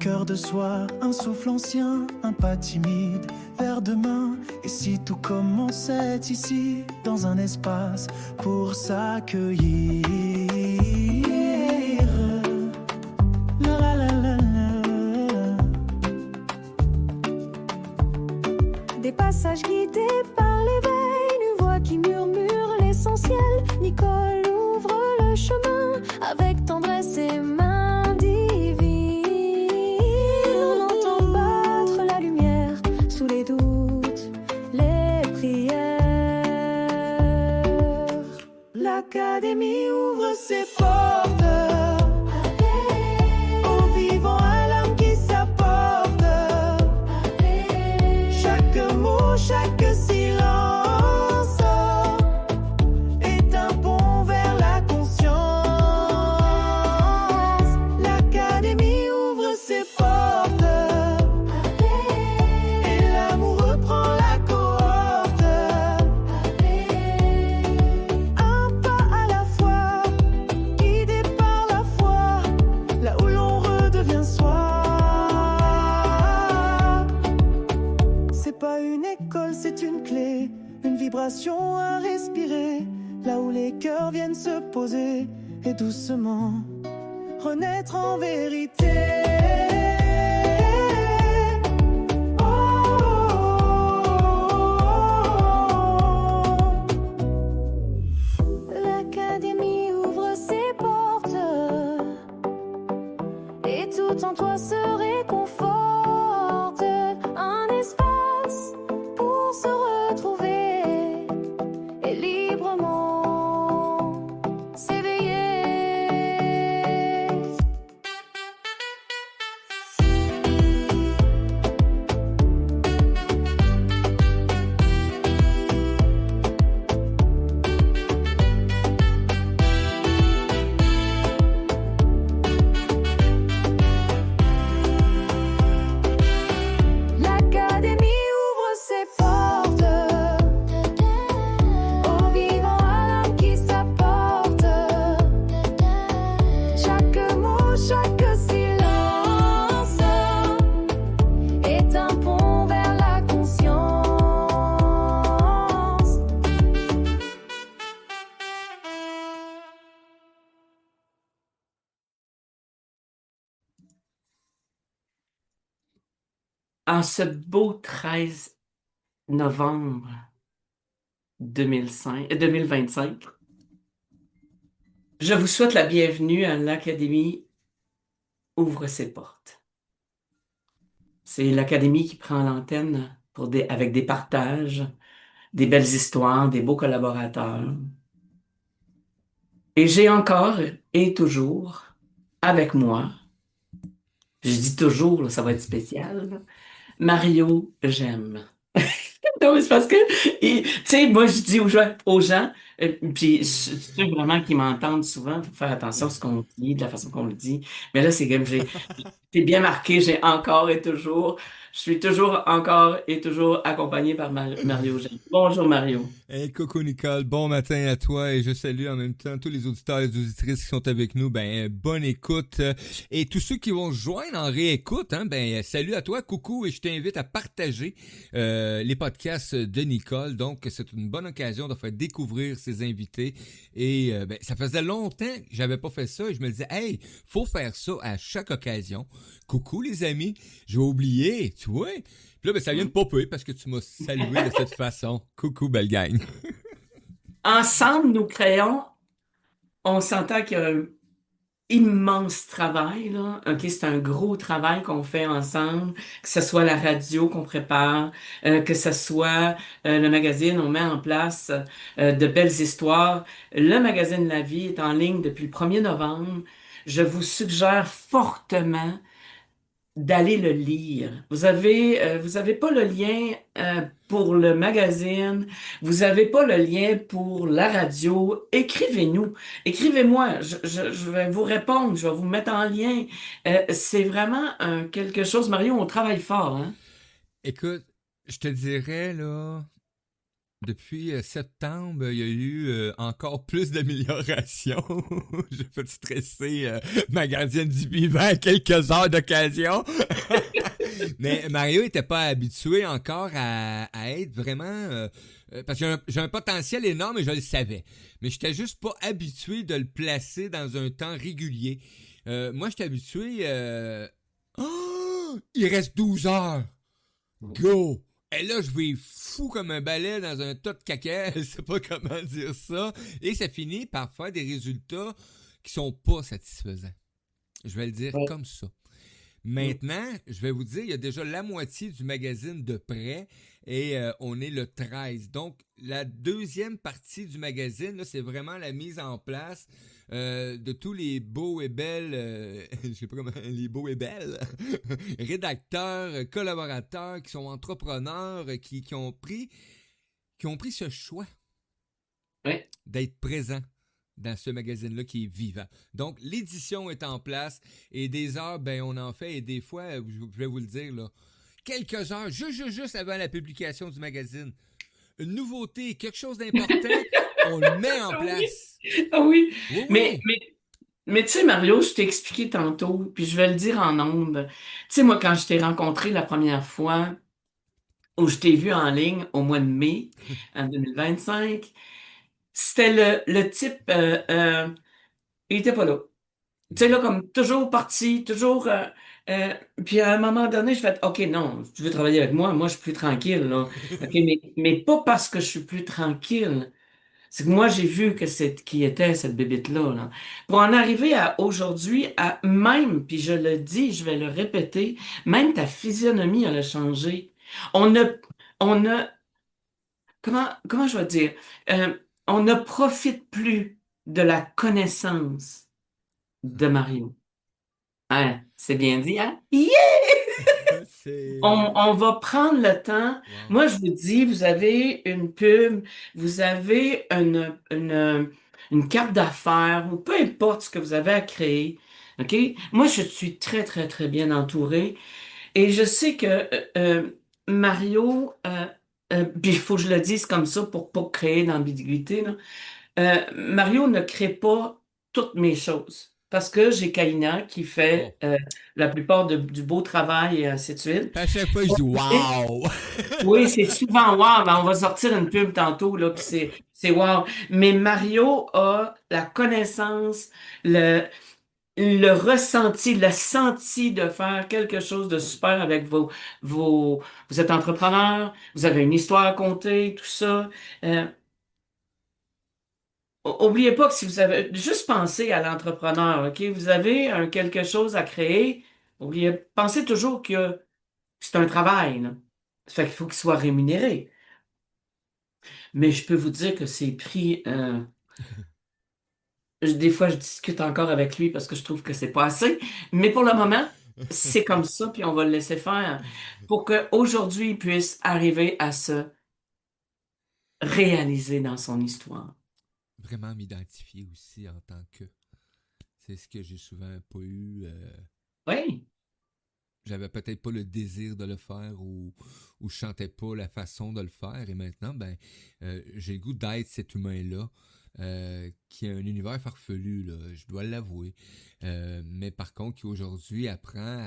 cœur de soi, un souffle ancien, un pas timide vers demain. Et si tout commençait ici, dans un espace pour s'accueillir. La la la la la. Des passages guidés par l'éveil, une voix qui murmure l'essentiel. Nicole ouvre le chemin avec tendresse et main divine. On entend battre la lumière sous les doutes, les prières. L'Académie ouvre ses portes aux vivants, à l'âme qui s'apporte. Chaque mot, chaque silence est un pont vers la conscience. L'Académie ouvre ses portes et l'amour reprend la cohorte. Un pas à la fois, guidé par la foi, là où l'on redevient soi. C'est pas une école, c'est une clé, une vibration à respirer, là où les cœurs viennent se poser et doucement renaître en vérité. Oh, oh, oh. L'Académie ouvre ses portes et tout en toi se réconforte. Un espace pour se retrouver et librement s'éveiller. L'Académie ouvre ses portes aux vivants, à l'âme qui s'apporte. Chaque mot, chaque silence est un pont vers la conscience. En ce beau 13 novembre 2025, je vous souhaite la bienvenue à l'Académie ouvre ses portes. C'est l'Académie qui prend l'antenne avec des partages, des belles histoires, des beaux collaborateurs. Et j'ai encore et toujours avec moi, je dis toujours, là, ça va être spécial, là, Mario J'aime. Non, mais c'est parce que, tu sais, moi, je dis aux gens, puis ceux vraiment qui m'entendent souvent, il faut faire attention à ce qu'on dit, de la façon qu'on le dit. Mais là, c'est comme c'est bien marqué, j'ai encore et toujours, je suis toujours encore et toujours accompagné par Mario J'aime. Bonjour, Mario. Hey, coucou Nicole, bon matin à toi et je salue en même temps tous les auditeurs et les auditrices qui sont avec nous. Bonne écoute. Et tous ceux qui vont se joindre en réécoute, salut à toi, coucou, et je t'invite à partager les podcasts de Nicole. Donc, c'est une bonne occasion de faire découvrir ses invités. Et ça faisait longtemps que j'avais pas fait ça et je me disais, hey, faut faire ça à chaque occasion. Coucou les amis, j'ai oublié, tu vois. Puis là, ça vient de popper parce que tu m'as salué de cette façon. Coucou, belle gang. Ensemble, nous créons, on s'entend qu'il y a un immense travail, là. OK, c'est un gros travail qu'on fait ensemble, que ce soit la radio qu'on prépare, que ce soit le magazine, on met en place de belles histoires. Le magazine La Vie est en ligne depuis le 1er novembre. Je vous suggère fortement d'aller le lire. Vous avez pas le lien pour le magazine, vous avez pas le lien pour la radio. Écrivez-nous, écrivez-moi, je vais vous répondre, je vais vous mettre en lien. C'est vraiment quelque chose, Mario, on travaille fort, hein? Écoute, je te dirais, là, Depuis septembre, il y a eu encore plus d'améliorations. J'ai fait stresser ma gardienne du vivant à quelques heures d'occasion. Mais Mario était pas habitué encore à être vraiment... parce que j'ai un potentiel énorme et je le savais. Mais j'étais juste pas habitué de le placer dans un temps régulier. Moi, j'étais habitué... il reste 12 heures! Go! Et là, je vais fou comme un balai dans un tas de caca, je sais pas comment dire ça. Et ça finit par faire des résultats qui sont pas satisfaisants. Je vais le dire Ouais. comme ça. Mm. Maintenant, je vais vous dire, il y a déjà la moitié du magazine de prêt et on est le 13. Donc, la deuxième partie du magazine, là, c'est vraiment la mise en place de tous les beaux et belles, je sais pas comment, les beaux et belles, rédacteurs, collaborateurs qui sont entrepreneurs, qui ont pris ce choix Ouais. d'être présents dans ce magazine-là qui est vivant. Donc, l'édition est en place et des heures, ben, on en fait et des fois, je vais vous le dire, là, quelques heures, juste avant la publication du magazine, une nouveauté, quelque chose d'important, on le met en Ah oui. place. Ah oui. Oui, Mais, oui. mais, mais tu sais, Mario, je t'ai expliqué tantôt, puis je vais le dire en ondes. Tu sais, moi, quand je t'ai rencontré la première fois, où je t'ai vu en ligne au mois de mai en 2025, c'était le type, il était pas là. Tu sais, là, comme toujours parti, toujours. Euh, puis à un moment donné, je fais, OK, non, tu veux travailler avec moi, moi, je suis plus tranquille, là. OK, mais pas parce que je suis plus tranquille. C'est que moi, j'ai vu que c'est qui était cette bébête-là, là. Pour en arriver à aujourd'hui, à même, puis je le dis, je vais le répéter, même ta physionomie, elle a changé. On a, on a, comment je vais dire? On ne profite plus de la connaissance de Mario. Hein, c'est bien dit, hein? Yeah! C'est... On va prendre le temps. Wow. Moi, je vous dis, vous avez une pub, vous avez une carte d'affaires, ou peu importe ce que vous avez à créer. OK? Moi, je suis très, très, très bien entourée. Et je sais que Mario, puis il faut que je le dise comme ça pour pas créer d'ambiguïté, là. Mario ne crée pas toutes mes choses. Parce que j'ai Kaina qui Oh. fait la plupart du beau travail et ainsi de suite. À chaque fois, je dis Et- wow! oui, c'est souvent wow. Ben, on va sortir une pub tantôt, là, puis c'est wow. Mais Mario a la connaissance, le, le ressenti, le senti de faire quelque chose de super avec vous êtes entrepreneur, vous avez une histoire à conter, tout ça. Euh, Oubliez pas que si vous avez juste pensé à l'entrepreneur, OK? Vous avez quelque chose à créer. Pensez toujours que c'est un travail, là. Ça fait qu'il faut qu'il soit rémunéré. Mais je peux vous dire que c'est pris. Des fois, je discute encore avec lui parce que je trouve que c'est pas assez. Mais pour le moment, c'est comme ça, puis on va le laisser faire pour qu'aujourd'hui, il puisse arriver à se réaliser dans son histoire. Vraiment m'identifier aussi en tant que. C'est ce que j'ai souvent pas eu. Oui, J'avais peut-être pas le désir de le faire ou je sentais pas la façon de le faire. Et maintenant, ben, j'ai le goût d'être cet humain-là qui a un univers farfelu, là, je dois l'avouer. Mais par contre, qui aujourd'hui apprend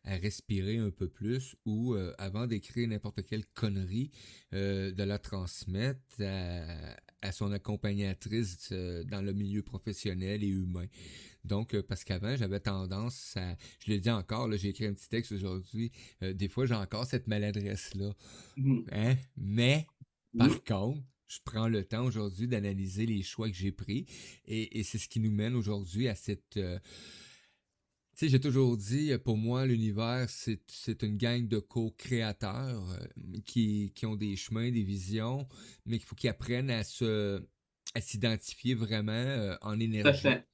à respirer un peu plus ou avant d'écrire n'importe quelle connerie, de la transmettre à son accompagnatrice dans le milieu professionnel et humain. Donc, parce qu'avant, j'avais tendance à... Je le dis encore, là, j'ai écrit un petit texte aujourd'hui. Des fois, j'ai encore cette maladresse-là. mhm, Hein? Mais, mhm, par contre, je prends le temps aujourd'hui d'analyser les choix que j'ai pris. Et c'est ce qui nous mène aujourd'hui à cette... tu sais, j'ai toujours dit, pour moi, l'univers, c'est une gang de co-créateurs qui ont des chemins, des visions, mais qu'il faut qu'ils apprennent à s'identifier vraiment en tout à énergie. fait.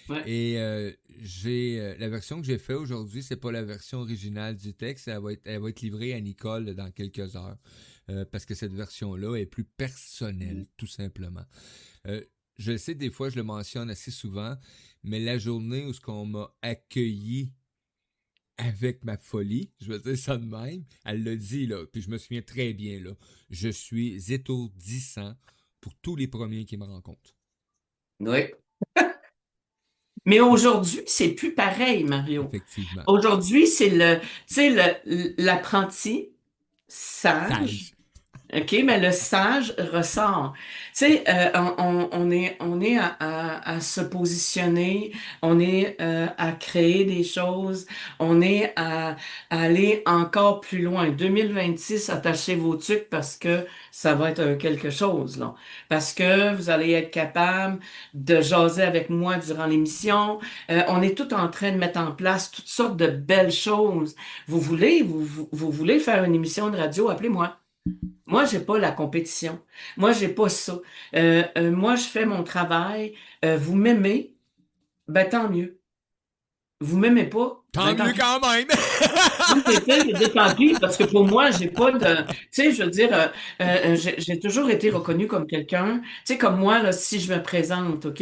Ouais. Et j'ai la version que j'ai faite aujourd'hui, c'est pas la version originale du texte, elle va être livrée à Nicole dans quelques heures. Parce que cette version-là est plus personnelle, tout simplement. Euh, je le sais, des fois, je le mentionne assez souvent, mais la journée où ce qu'on m'a accueilli avec ma folie, je vais dire ça de même. Elle l'a dit, là, puis je me souviens très bien, là. Je suis étourdissant pour tous les premiers qui me rencontrent. Oui. Mais aujourd'hui, c'est plus pareil, Mario. Effectivement. Aujourd'hui, c'est tu sais, l'apprenti sage. Sage. OK, mais le sage ressort. Tu sais, on est à se positionner, on est à créer des choses, on est à aller encore plus loin. 2026, attachez vos trucs parce que ça va être quelque chose, là. Parce que vous allez être capable de jaser avec moi durant l'émission. On est tout en train de mettre en place toutes sortes de belles choses. Vous voulez faire une émission de radio, appelez-moi. Moi, j'ai pas la compétition. Moi, j'ai pas ça. Moi, je fais mon travail. Vous m'aimez, ben tant mieux. Vous m'aimez pas, Tant ben tant mieux pis. quand même! Oui, c'est ça, je dis tant pis, parce que pour moi, j'ai pas de. Tu sais, je veux dire, j'ai toujours été reconnue comme quelqu'un. Tu sais, comme moi, là, si je me présente, OK?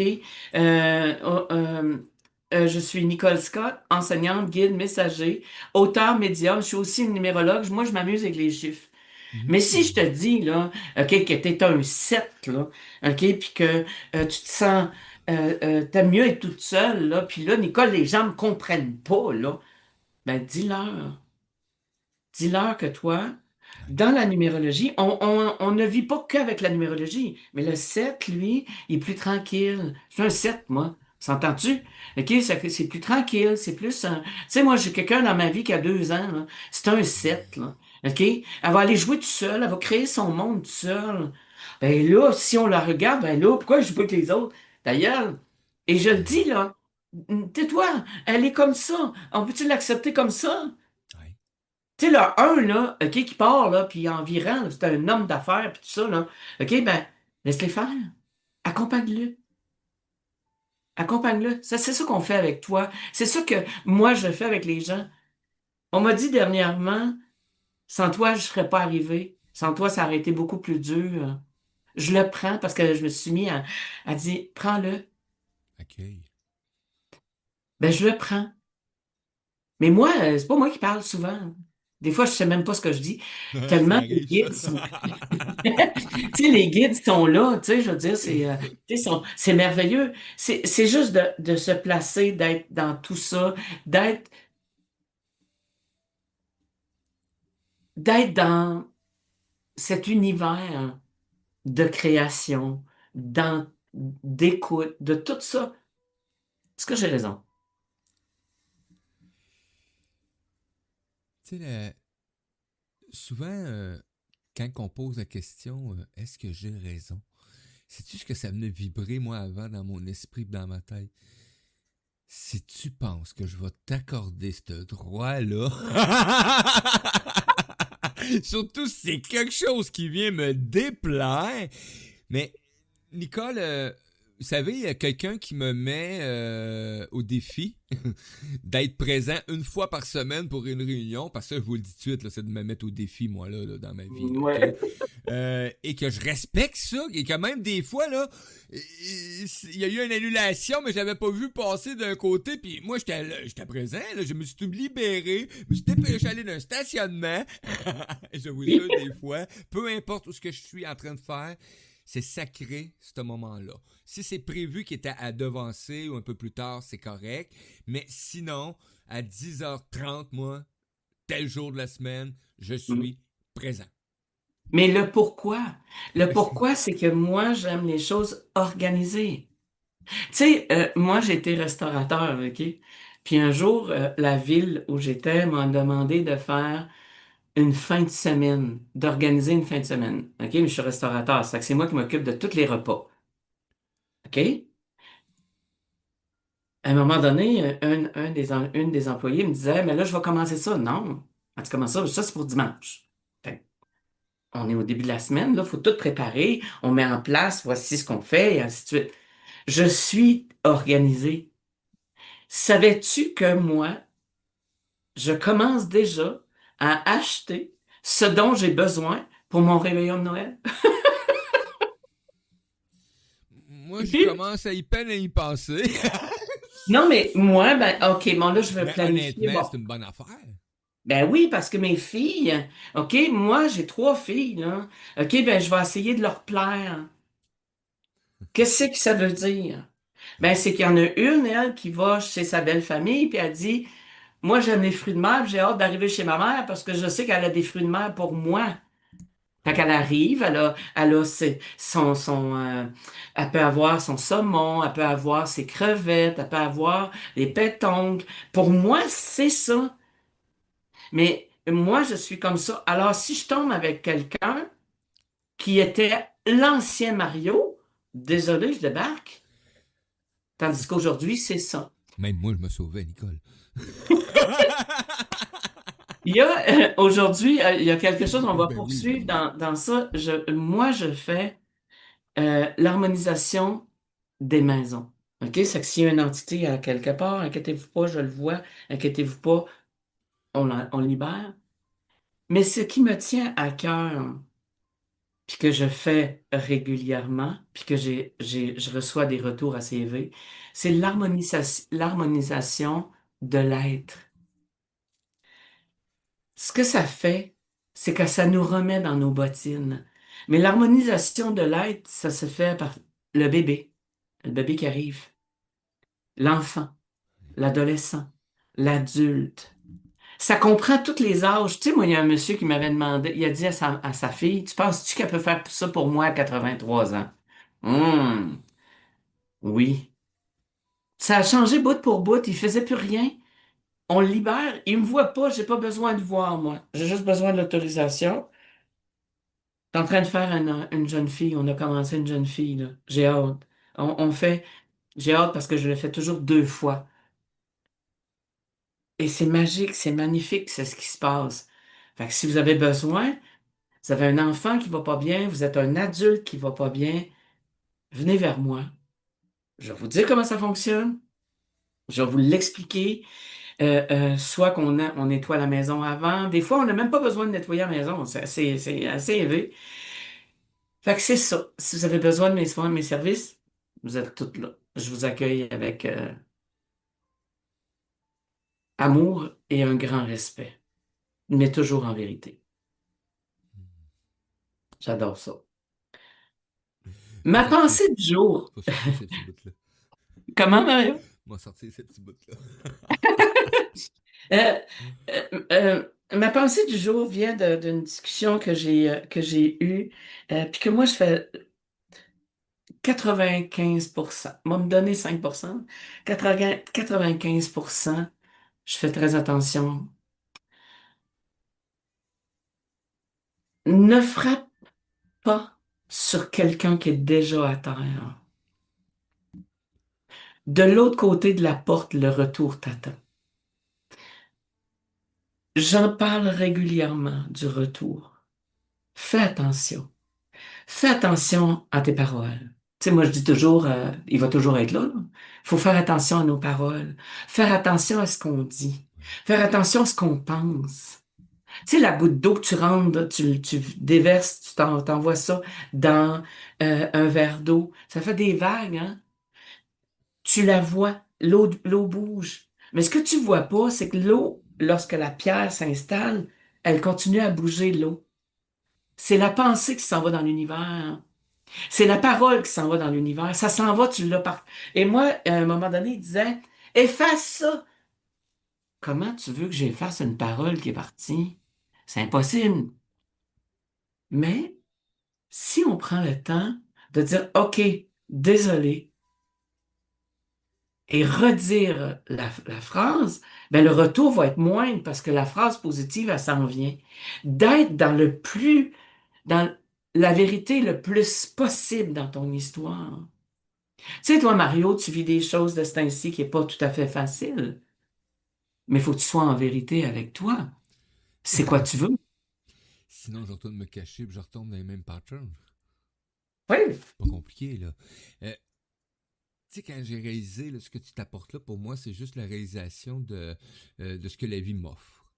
Je suis Nicole Scott, enseignante, guide, messager, auteur, médium. Je suis aussi une numérologue. Moi, je m'amuse avec les chiffres. Mais si je te dis, là, OK, que t'es un 7 là, OK, puis que tu te sens, t'aimes mieux être toute seule, là, puis là, Nicole, les gens me comprennent pas, là, ben dis-leur. Dis-leur que toi, dans la numérologie, on ne vit pas qu'avec la numérologie, mais le 7 lui, il est plus tranquille. Je suis un 7 moi. S'entends-tu? OK, c'est plus tranquille, c'est plus un... Tu sais, moi, j'ai quelqu'un dans ma vie qui a 2 ans, là. C'est un 7 là. OK? Elle va aller jouer toute seule, elle va créer son monde toute seule. Ben là, si on la regarde, ben là, pourquoi je joue pas avec les autres? D'ailleurs, et je le dis, là, tais-toi, elle est comme ça. On peut-tu l'accepter comme ça? Ouais. Tu sais, le un, là, OK, qui part, là, puis environ, là, c'est un homme d'affaires, puis tout ça, là. OK, ben, laisse-les faire. Accompagne-le. Accompagne-le. Ça, c'est ça qu'on fait avec toi. C'est ça que moi, je fais avec les gens. On m'a dit dernièrement, sans toi, je serais pas arrivé. Sans toi, ça aurait été beaucoup plus dur. Je le prends parce que je me suis mis à dire, prends-le. Accueil. Ben, je le prends. Mais moi, c'est pas moi qui parle souvent. Des fois, je sais même pas ce que je dis. Ça Tellement les arrive, guides ça. sont... Tu sais, les guides sont là, tu sais, je veux dire, tu sais, c'est merveilleux. C'est juste de se placer, d'être dans tout ça, d'être, d'être dans cet univers de création, d'écoute, de tout ça. Est-ce que j'ai raison? Tu sais, souvent, quand on pose la question, est-ce que j'ai raison? Sais-tu ce que ça venait vibrer, moi, avant, dans mon esprit, dans ma tête? Si tu penses que je vais t'accorder ce droit-là, surtout si c'est quelque chose qui vient me déplaire, mais Nicole, vous savez, il y a quelqu'un qui me met au défi d'être présent une fois par semaine pour une réunion, parce que ça, je vous le dis tout de suite, là, c'est de me mettre au défi, moi, là dans ma vie. Là, Ouais. ok? Et que je respecte ça, et que même des fois, là, il y a eu une annulation, mais je l'avais pas vu passer d'un côté, puis moi, j'étais présent, là, je me suis tout libéré, je me suis dépêché aller d'un stationnement, je vous jure, des fois, peu importe où ce que je suis en train de faire, c'est sacré, ce moment-là. Si c'est prévu qu'il était à devancer ou un peu plus tard, c'est correct. Mais sinon, à 10h30, moi, tel jour de la semaine, je suis présent. Mais le pourquoi? Le pourquoi, c'est que moi, j'aime les choses organisées. Tu sais, moi, j'ai été restaurateur, OK? Puis un jour, la ville où j'étais m'a demandé de faire une fin de semaine, d'organiser une fin de semaine. OK? Mais je suis restaurateur, ça fait que c'est moi qui m'occupe de tous les repas. OK? À un moment donné, une des employés me disait, mais là, je vais commencer ça. Non. Ah, tu commences ça, ça, c'est pour dimanche. Fait que on est au début de la semaine, là, il faut tout préparer, on met en place, voici ce qu'on fait, et ainsi de suite. Je suis organisé. Savais-tu que moi, je commence déjà à acheter ce dont j'ai besoin pour mon réveillon de Noël? Moi, je commence à y peine à y penser. Non, mais moi, ben, OK, bon, là, je vais Mais planifier. honnêtement, Bon, c'est une bonne affaire. ben oui, parce que mes filles, OK, moi, j'ai 3 filles, là. OK, ben, je vais essayer de leur plaire. Qu'est-ce que ça veut dire? Ben, c'est qu'il y en a une, elle, qui va chez sa belle famille, puis elle dit, moi, j'aime les fruits de mer, puis j'ai hâte d'arriver chez ma mère parce que je sais qu'elle a des fruits de mer pour moi. Fait qu'elle arrive, elle a elle peut avoir son saumon, elle peut avoir ses crevettes, elle peut avoir les pétonques. Pour moi, c'est ça. Mais moi, je suis comme ça. Alors, si je tombe avec quelqu'un qui était l'ancien Mario, désolé, je débarque. Tandis qu'aujourd'hui, c'est ça. Même moi, je me sauvais, Nicole. Il y a aujourd'hui, il y a quelque chose, on va Ben oui, ben poursuivre oui. dans ça. Moi, je fais l'harmonisation des maisons. OK? C'est que s'il y a une entité à quelque part, inquiétez-vous pas, je le vois, inquiétez-vous pas, on libère. Mais ce qui me tient à cœur, puis que je fais régulièrement, puis que je reçois des retours assez élevés, c'est l'harmonisation de l'être. Ce que ça fait, c'est que ça nous remet dans nos bottines. Mais l'harmonisation de l'être, ça se fait par le bébé qui arrive, l'enfant, l'adolescent, l'adulte. Ça comprend tous les âges. Tu sais, moi, il y a un monsieur qui m'avait demandé, il a dit à sa fille, tu penses-tu qu'elle peut faire ça pour moi à 83 ans? Hum, oui. Ça a changé bout pour bout, il faisait plus rien. On le libère, il me voit pas, j'ai pas besoin de voir, moi. J'ai juste besoin de l'autorisation. T'es en train de faire une jeune fille, on a commencé une jeune fille, là. J'ai hâte. On fait, j'ai hâte parce que je le fais toujours 2 fois. Et c'est magique, c'est magnifique, c'est ce qui se passe. Fait que si vous avez besoin, vous avez un enfant qui va pas bien, vous êtes un adulte qui va pas bien, venez vers moi. Je vais vous dire comment ça fonctionne. Je vais vous l'expliquer. Soit on nettoie la maison avant. Des fois, on n'a même pas besoin de nettoyer la maison. C'est assez élevé. Fait que c'est ça. Si vous avez besoin de mes soins, de mes services, vous êtes toutes là. Je vous accueille avec amour et un grand respect, mais toujours en vérité. J'adore ça. Moi, Ma sortir, pensée du jour. faut sortir ces petits bouts-là. Comment, Mario? Moi, sortir ces petits bouts-là. Euh, Ma pensée du jour vient d'une discussion que j'ai eue, puis que moi je fais 95%. Moi, me donner 5%. 95%, je fais très attention. Ne frappe pas sur quelqu'un qui est déjà à terre. De l'autre côté de la porte, le retour t'attend. J'en parle régulièrement du retour. Fais attention. Fais attention à tes paroles. Tu sais, moi, je dis toujours, il va toujours être là, là. Il faut faire attention à nos paroles. Faire attention à ce qu'on dit. Faire attention à ce qu'on pense. Tu sais, la goutte d'eau que tu rentres, tu déverses, t'envoies ça dans un verre d'eau. Ça fait des vagues, hein? Tu la vois, l'eau bouge. Mais ce que tu vois pas, c'est que l'eau, lorsque la pierre s'installe, elle continue à bouger l'eau. C'est la pensée qui s'en va dans l'univers. C'est la parole qui s'en va dans l'univers. Ça s'en va, tu l'as par... Et moi, à un moment donné, il disait, efface ça. Comment tu veux que j'efface une parole qui est partie? C'est impossible. Mais si on prend le temps de dire, OK, désolé, et redire la phrase, ben le retour va être moindre parce que la phrase positive, elle s'en vient. D'être dans la vérité le plus possible dans ton histoire. Tu sais, toi, Mario, tu vis des choses de ce temps-ci qui est pas tout à fait facile, mais il faut que tu sois en vérité avec toi. C'est quoi tu veux? Sinon, je retourne me cacher puis je retombe dans les mêmes patterns. Oui. Pas compliqué, là. Tu sais, quand j'ai réalisé là, ce que tu t'apportes là, pour moi, c'est juste la réalisation de ce que la vie m'offre.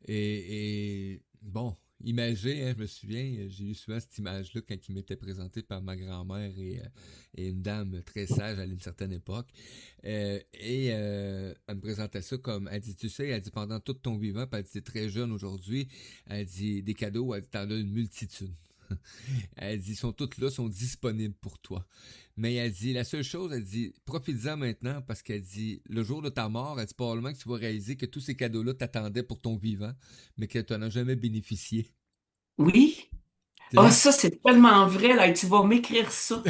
Et bon, imagé, hein, je me souviens, j'ai eu souvent cette image-là quand il m'était présenté par ma grand-mère et une dame très sage à une certaine époque. Elle me présentait ça comme, elle dit, tu sais, elle dit, pendant tout ton vivant, puis elle dit, t'es très jeune aujourd'hui, elle dit, des cadeaux, elle dit, t'en as une multitude. Elle dit, ils sont tous là, sont disponibles pour toi. Mais elle dit, la seule chose, elle dit, profite-en maintenant parce qu'elle dit, le jour de ta mort, elle dit, probablement que tu vas réaliser que tous ces cadeaux-là t'attendaient pour ton vivant, mais que tu n'en as jamais bénéficié. Oui. Tu Ah, sais? ça, c'est tellement vrai, là. Et tu vas m'écrire ça.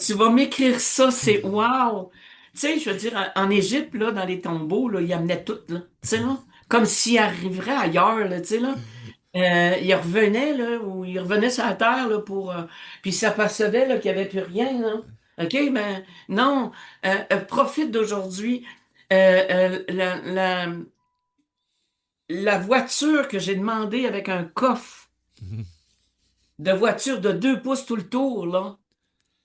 Tu vas m'écrire ça, c'est wow! Tu sais, je veux dire, en Égypte, là, dans les tombeaux, là, ils amenaient tout, là. Tu sais, là, comme s'ils arriveraient ailleurs, là, tu sais, là. Ils revenaient, là, ou ils revenaient sur la terre, là, pour... puis ils s'apercevaient, là, qu'il n'y avait plus rien, là. OK? Ben, non. Profite d'aujourd'hui. La voiture que j'ai demandée avec un coffre de voiture de 2 pouces tout le tour, là.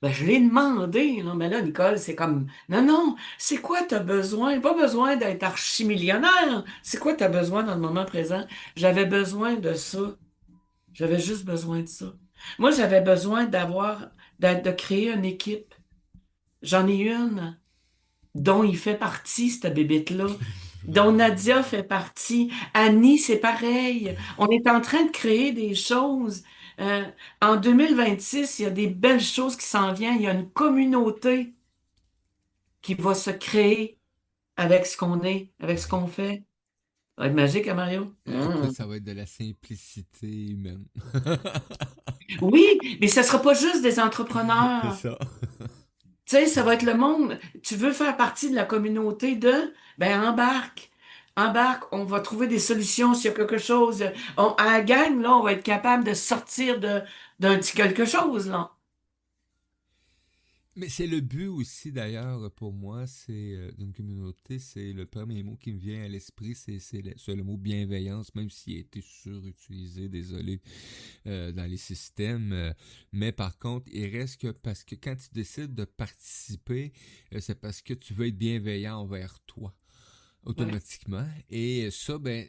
Ben, je l'ai demandé, là, mais là, Nicole, c'est comme, non, non, c'est quoi t'as besoin? Pas besoin d'être archimillionnaire. C'est quoi t'as besoin dans le moment présent? J'avais besoin de ça. J'avais juste besoin de ça. Moi, j'avais besoin de créer une équipe. J'en ai une dont il fait partie, cette bébête-là, dont Nadia fait partie. Annie, c'est pareil. On est en train de créer des choses. Euh, En 2026, il y a des belles choses qui s'en viennent. Il y a une communauté qui va se créer avec ce qu'on est, avec ce qu'on fait. Ça va être magique, hein, Mario? Écoute, ça va être de la simplicité humaine. Oui, mais ce ne sera pas juste des C'est entrepreneurs. ça. Tu sais, ça va être le monde. Tu veux faire partie de la communauté ben embarque. Embarque, on va trouver des solutions s'il y a quelque chose. À la gang, là, on va être capable de sortir d'un petit quelque chose, là. Mais c'est le but aussi, d'ailleurs, pour moi, c'est d'une communauté, c'est le premier mot qui me vient à l'esprit, c'est le mot bienveillance, même s'il a été surutilisé, désolé, dans les systèmes. Mais par contre, il reste que parce que quand tu décides de participer, c'est parce que tu veux être bienveillant envers toi, Ouais. automatiquement. Et ça, ben,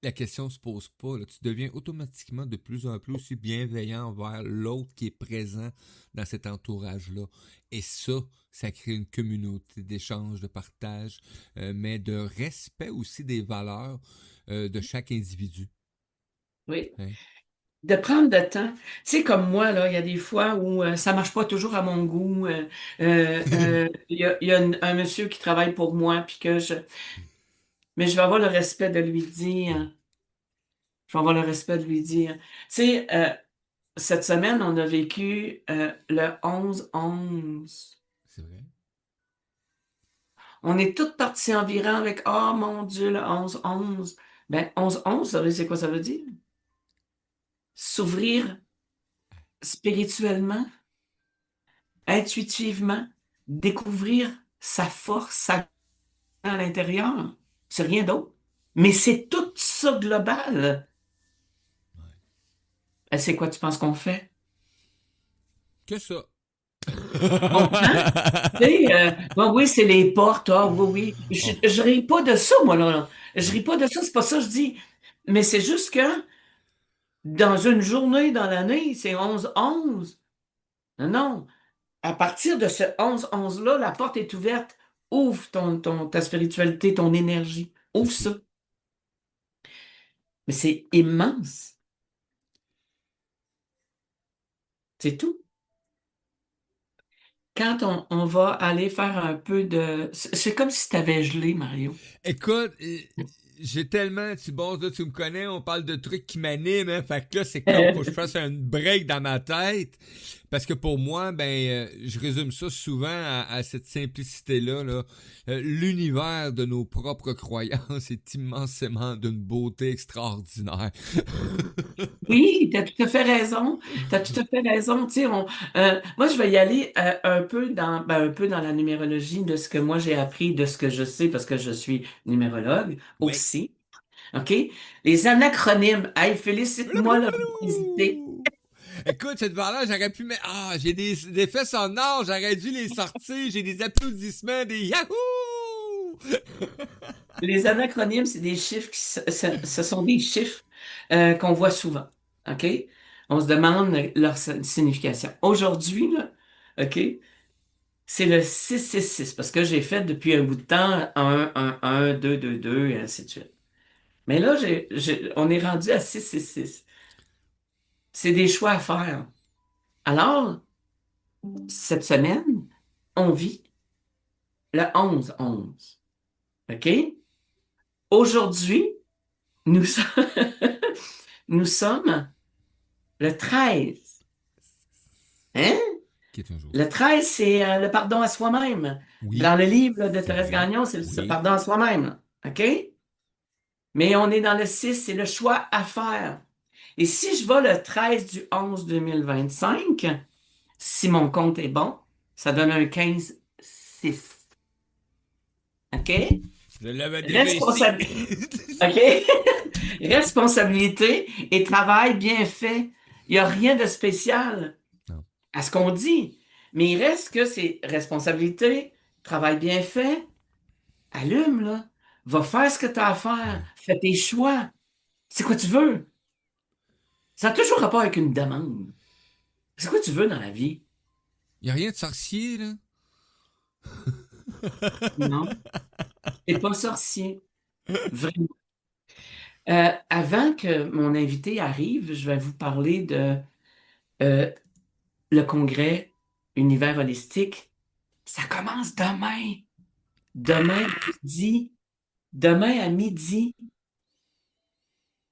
la question se pose pas, là. Tu deviens automatiquement de plus en plus aussi bienveillant envers l'autre qui est présent dans cet entourage-là. Et ça crée une communauté d'échange, de partage, mais de respect aussi des valeurs de chaque individu. Oui. Hein. De prendre le temps. Tu sais, comme moi, là, il y a des fois où ça marche pas toujours à mon goût. Il y a un monsieur qui travaille pour moi, puis mais je vais avoir le respect de lui dire. Je vais avoir le respect de lui dire. Tu sais, cette semaine, on a vécu le 11-11. C'est vrai? On est toutes parties environ avec, oh mon Dieu, le 11-11. Ben, 11-11, vous savez, c'est quoi ça veut dire? S'ouvrir spirituellement, intuitivement, découvrir sa force, à l'intérieur. C'est rien d'autre. Mais c'est tout ça global. C'est quoi tu penses qu'on fait? Que ça. On prend. Tu sais, bon, oui, c'est les portes. Ah, oui, oui. Oh. Je ris pas de ça, moi, là. Je ris pas de ça, c'est pas ça que je dis. Mais c'est juste que dans une journée dans l'année, c'est 11-11. Non, non. À partir de ce 11-11-là, la porte est ouverte. Ouvre ta spiritualité, ton énergie. Ouvre ça. Mais c'est immense. C'est tout. Quand on va aller faire un peu de... C'est comme si tu avais gelé, Mario. Écoute, j'ai tellement, bon, là, tu me connais, on parle de trucs qui m'animent, hein, fait que là, c'est comme, faut que je fasse un break dans ma tête, parce que pour moi, ben, je résume ça souvent à cette simplicité-là, là. L'univers de nos propres croyances est immensément d'une beauté extraordinaire. Oui, tu as tout à fait raison. Tu as tout à fait raison. Tu sais, moi, je vais y aller un peu dans la numérologie de ce que moi j'ai appris, de ce que je sais, parce que je suis numérologue Oui. aussi. OK? Les anacronymes. Hey, félicite-moi, là, pour hésiter. Écoute, cette valeur, j'aurais pu mettre... Ah, j'ai des fesses en or, j'aurais dû les sortir, j'ai des applaudissements, des yahoo! Les anacronymes, c'est des chiffres ce sont des chiffres qu'on voit souvent. OK? On se demande leur signification. Aujourd'hui, là, OK? C'est le 666 parce que j'ai fait depuis un bout de temps 1, 2, 2, 2 et ainsi de suite. Mais là, on est rendu à 666. C'est des choix à faire. Alors, cette semaine, on vit le 11-11. OK? Aujourd'hui, nous, so- nous sommes le 13. Hein? Qui est un jour. Le 13, c'est le pardon à soi-même. Oui, Dans le livre là, de c'est Thérèse vrai. Gagnon, c'est le Oui. pardon à soi-même. OK? Mais on est dans le 6, c'est le choix à faire. Et si je vais le 13 du 11 2025, si mon compte est bon, ça donne un 15-6. OK? Je l'avais déjà ici. Responsabilité. OK? Responsabilité et travail bien fait. Il n'y a rien de spécial Non. à ce qu'on dit. Mais il reste que c'est responsabilité, travail bien fait. Allume, là. Va faire ce que tu as à faire. Ouais. Fais tes choix. C'est quoi tu veux? Ça a toujours rapport avec une demande. C'est quoi tu veux dans la vie? Y a rien de sorcier, là? Non, t'es pas sorcier. Vraiment. Avant que mon invité arrive, je vais vous parler de euh, le congrès Univers Holistique. Ça commence demain. Demain à midi. Demain à midi.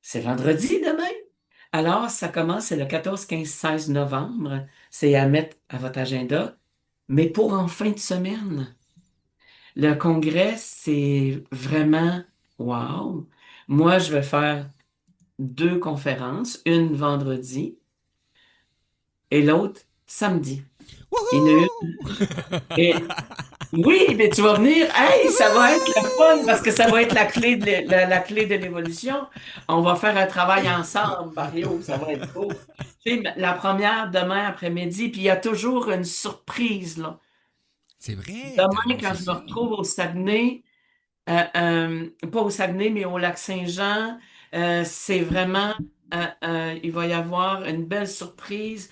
C'est vendredi demain. Alors, ça commence, c'est le 14, 15, 16 novembre. C'est à mettre à votre agenda. Mais pour en fin de semaine, le congrès, c'est vraiment wow. Moi, je vais faire 2 conférences, une vendredi et l'autre samedi. Il y en a Wouhou! une. Et oui, mais tu vas venir. Hey, ça va être le fun parce que ça va être la clé la clé de l'évolution. On va faire un travail ensemble, Mario. Ça va être beau. Tu sais, la première demain après-midi, puis il y a toujours une surprise, là. C'est vrai, t'as Demain, quand annoncé je me ça. retrouve au Saguenay, pas au Saguenay, mais au Lac-Saint-Jean, c'est vraiment, il va y avoir une belle surprise.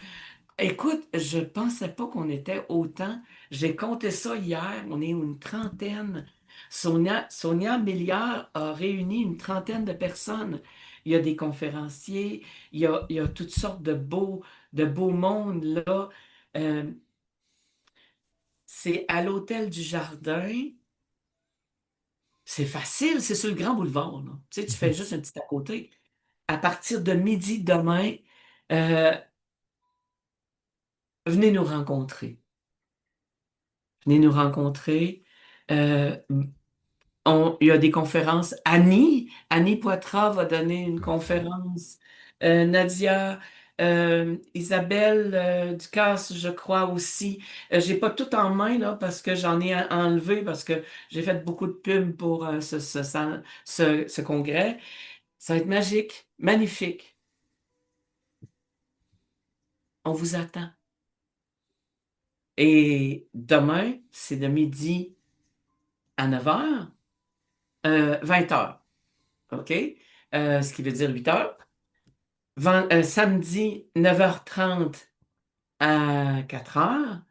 Écoute, je pensais pas qu'on était autant. J'ai compté ça hier, on est une trentaine. Sonia Milliard a réuni une trentaine de personnes. Il y a des conférenciers, il y a toutes sortes de beaux mondes là. Euh, c'est à l'Hôtel du Jardin. C'est facile, c'est sur le Grand Boulevard, là. Tu sais, tu fais juste un petit à côté. À partir de midi demain, euh, venez nous rencontrer. Venez nous rencontrer. Euh, il y a des conférences. Annie Poitras va donner une Parfait. conférence. Nadia, Isabelle Ducasse, je crois aussi. J'ai pas tout en main là parce que j'en ai enlevé parce que j'ai fait beaucoup de pubs pour ce congrès. Ça va être magique, magnifique. On vous attend. Et demain, c'est de midi à 9h, 20h. OK? Ce qui veut dire 8h. Samedi, 9h30 à 4h.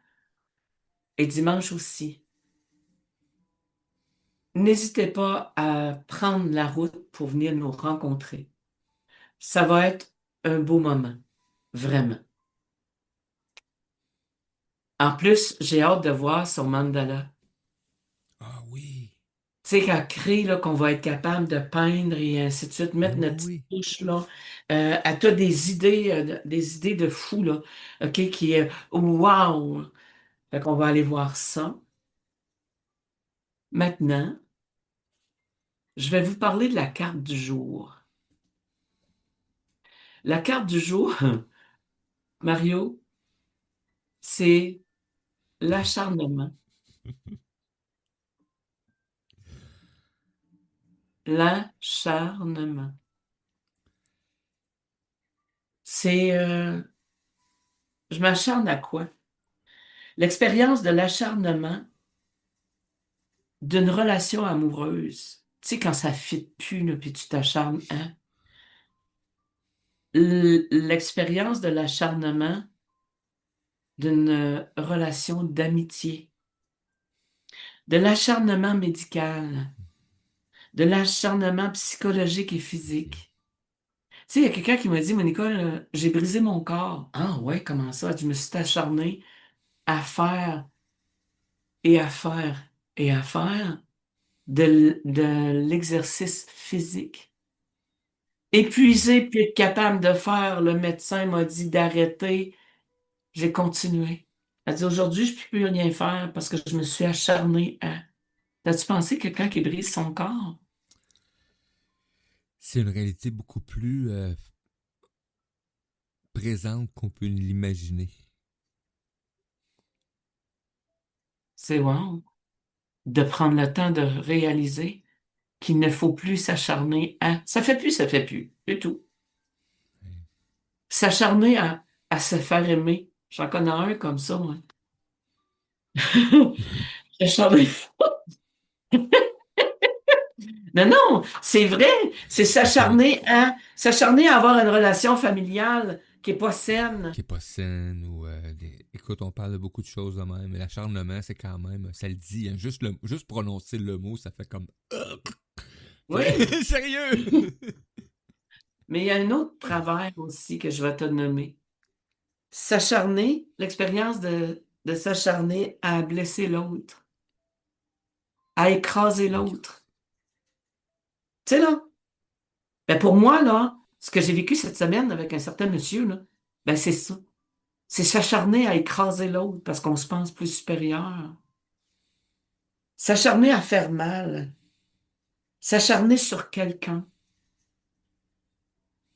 Et dimanche aussi. N'hésitez pas à prendre la route pour venir nous rencontrer. Ça va être un beau moment. Vraiment. En plus, j'ai hâte de voir son mandala. Ah oui. Tu sais, qu'elle crée, là, qu'on va être capable de peindre et ainsi de suite, Oui, mettre notre oui, petite oui. touche, là. Elle a des idées de fou, là. OK, qui est wow! Fait qu'on va aller voir ça. Maintenant, je vais vous parler de la carte du jour. La carte du jour, Mario, c'est l'acharnement. L'acharnement. C'est, je m'acharne à quoi? L'expérience de l'acharnement d'une relation amoureuse. Tu sais, quand ça fit plus, là, puis tu t'acharnes, hein? l'expérience de l'acharnement d'une relation d'amitié, de l'acharnement médical, de l'acharnement psychologique et physique. Tu sais, il y a quelqu'un qui m'a dit, Monica, j'ai brisé mon corps. Ah ouais, comment ça? Je me suis acharnée à faire et à faire et à faire de l'exercice physique. Épuisé puis être capable de faire, le médecin m'a dit d'arrêter. J'ai continué. Elle dit aujourd'hui, je ne peux plus rien faire parce que je me suis acharnée à. As-tu pensé que quelqu'un qui brise son corps? C'est une réalité beaucoup plus présente qu'on peut l'imaginer. C'est wow. De prendre le temps de réaliser qu'il ne faut plus s'acharner à. Ça fait plus. C'est tout. S'acharner à se faire aimer. J'en connais un comme ça, moi. S'acharner. Non, non, c'est vrai. C'est s'acharner à avoir une relation familiale qui est pas saine. Qui est pas saine ou écoute, on parle de beaucoup de choses de même, mais l'acharnement, c'est quand même, ça le dit, hein, juste prononcer le mot, ça fait comme Oui. sérieux. Mais il y a un autre travers aussi que je vais te nommer. S'acharner, l'expérience de s'acharner à blesser l'autre, à écraser l'autre. Tu sais, là, ben pour moi, là, ce que j'ai vécu cette semaine avec un certain monsieur, là, ben c'est ça. C'est s'acharner à écraser l'autre parce qu'on se pense plus supérieur. S'acharner à faire mal. S'acharner sur quelqu'un.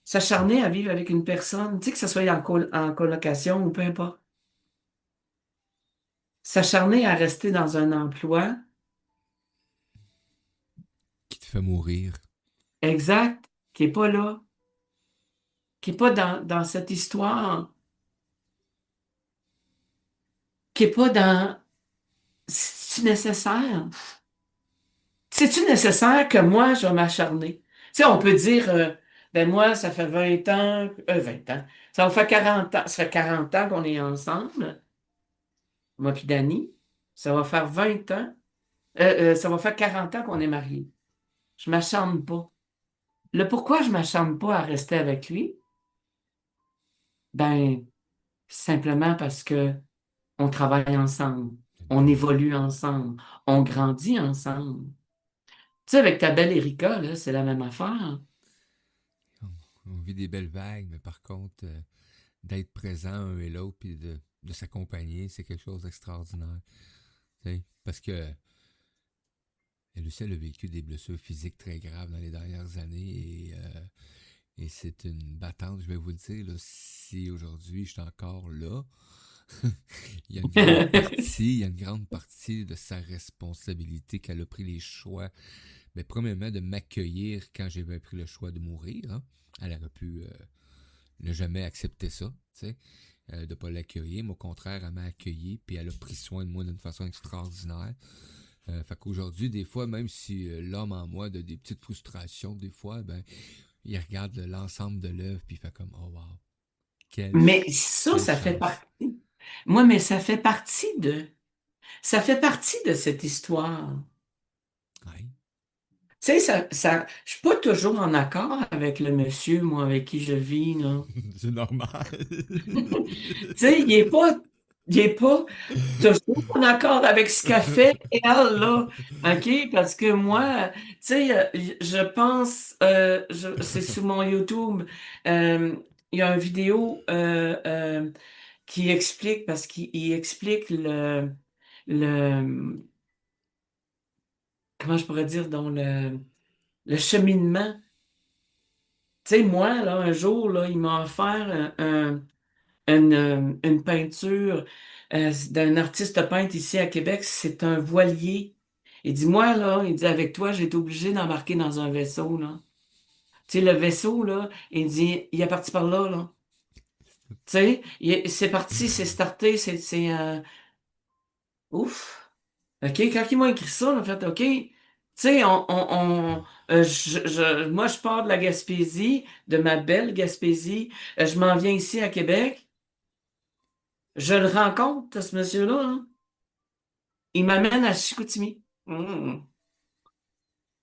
S'acharner à vivre avec une personne, tu sais, que ce soit en colocation ou peu importe. S'acharner à rester dans un emploi Qui te fait mourir. exact, qui est pas là, qui est pas dans cette histoire, qui est pas dans... C'est-tu nécessaire? C'est-tu nécessaire que moi, je vais m'acharner? Tu sais, on peut dire, ben moi, ça fait 20 ans, 20 ans, ça va faire 40 ans, ça fait 40 ans qu'on est ensemble, moi puis Dani, ça va faire 20 ans, ça va faire 40 ans qu'on est mariés. Je m'acharne pas. Le pourquoi je m'acharne pas à rester avec lui, ben, simplement parce que on travaille ensemble, on évolue ensemble, on grandit ensemble. Tu sais, avec ta belle Erika, là, c'est la même affaire. On vit des belles vagues, mais par contre, d'être présent un et l'autre, puis de s'accompagner, c'est quelque chose d'extraordinaire. Parce que elle aussi, elle a vécu des blessures physiques très graves dans les dernières années et c'est une battante, je vais vous le dire, là, si aujourd'hui je suis encore là, il y a une grande partie de sa responsabilité qu'elle a pris les choix. Mais premièrement, de m'accueillir quand j'avais pris le choix de mourir. Hein. Elle aurait pu ne jamais accepter ça, tu sais, de ne pas l'accueillir, mais au contraire, elle m'a accueilli, puis elle a pris soin de moi d'une façon extraordinaire. Fait qu'aujourd'hui, des fois, même si l'homme en moi a des petites frustrations, des fois, ben, il regarde l'ensemble de l'œuvre, puis il fait comme, oh wow, quelle, Mais ça, quelle ça fait chance. partie. Moi, mais ça fait partie de cette histoire. Ouais. Tu sais, je suis pas toujours en accord avec le monsieur, moi, avec qui je vis, là. C'est normal. Tu sais, il est pas toujours en accord avec ce qu'a fait elle, là. OK? Parce que moi, tu sais, je pense, c'est sur mon YouTube, euh, il y a une vidéo qui explique, parce qu'il explique le, comment je pourrais dire, dans le cheminement. Tu sais, moi, là, un jour, là, il m'a offert une peinture d'un artiste peintre ici à Québec. C'est un voilier. Il dit, moi, là, il dit, avec toi, j'ai été obligé d'embarquer dans un vaisseau, là. Tu sais, le vaisseau, là, il dit, il est parti par là, là. Tu sais, c'est parti, c'est starté, ouf. OK, quand ils m'ont écrit ça, on a fait OK. sais, moi, je pars de la Gaspésie, de ma belle Gaspésie. Je m'en viens ici à Québec. Je le rencontre, ce monsieur-là, là. Il m'amène à Chicoutimi.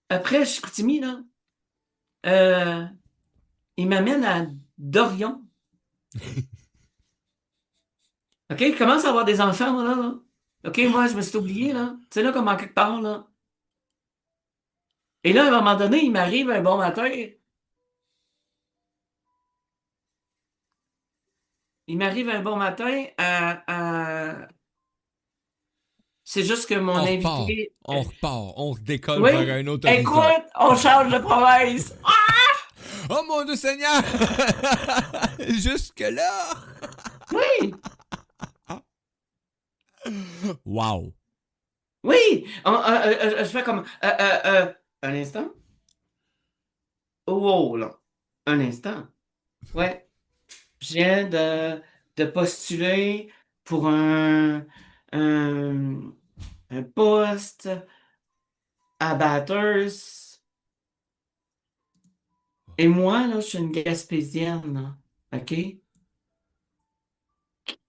Après Chicoutimi, là, euh, il m'amène à Dorion. OK, il commence à avoir des enfants, moi, là. OK, moi, je me suis oublié, là. Tu sais, là, comme en quelque part, là. Et là, à un moment donné, il m'arrive un bon matin. Il m'arrive un bon matin C'est juste que mon On repart, invité... on repart, on redécolle vers Oui, un autre horizon. écoute, on change de province. Oh mon Dieu Seigneur! Jusque-là! Oui, Wow! oui. Je fais comme... un instant. Oh, là. Un instant. Ouais. Je viens de postuler pour un, un poste à Bathurst. Et moi, là, je suis une Gaspésienne, là. OK?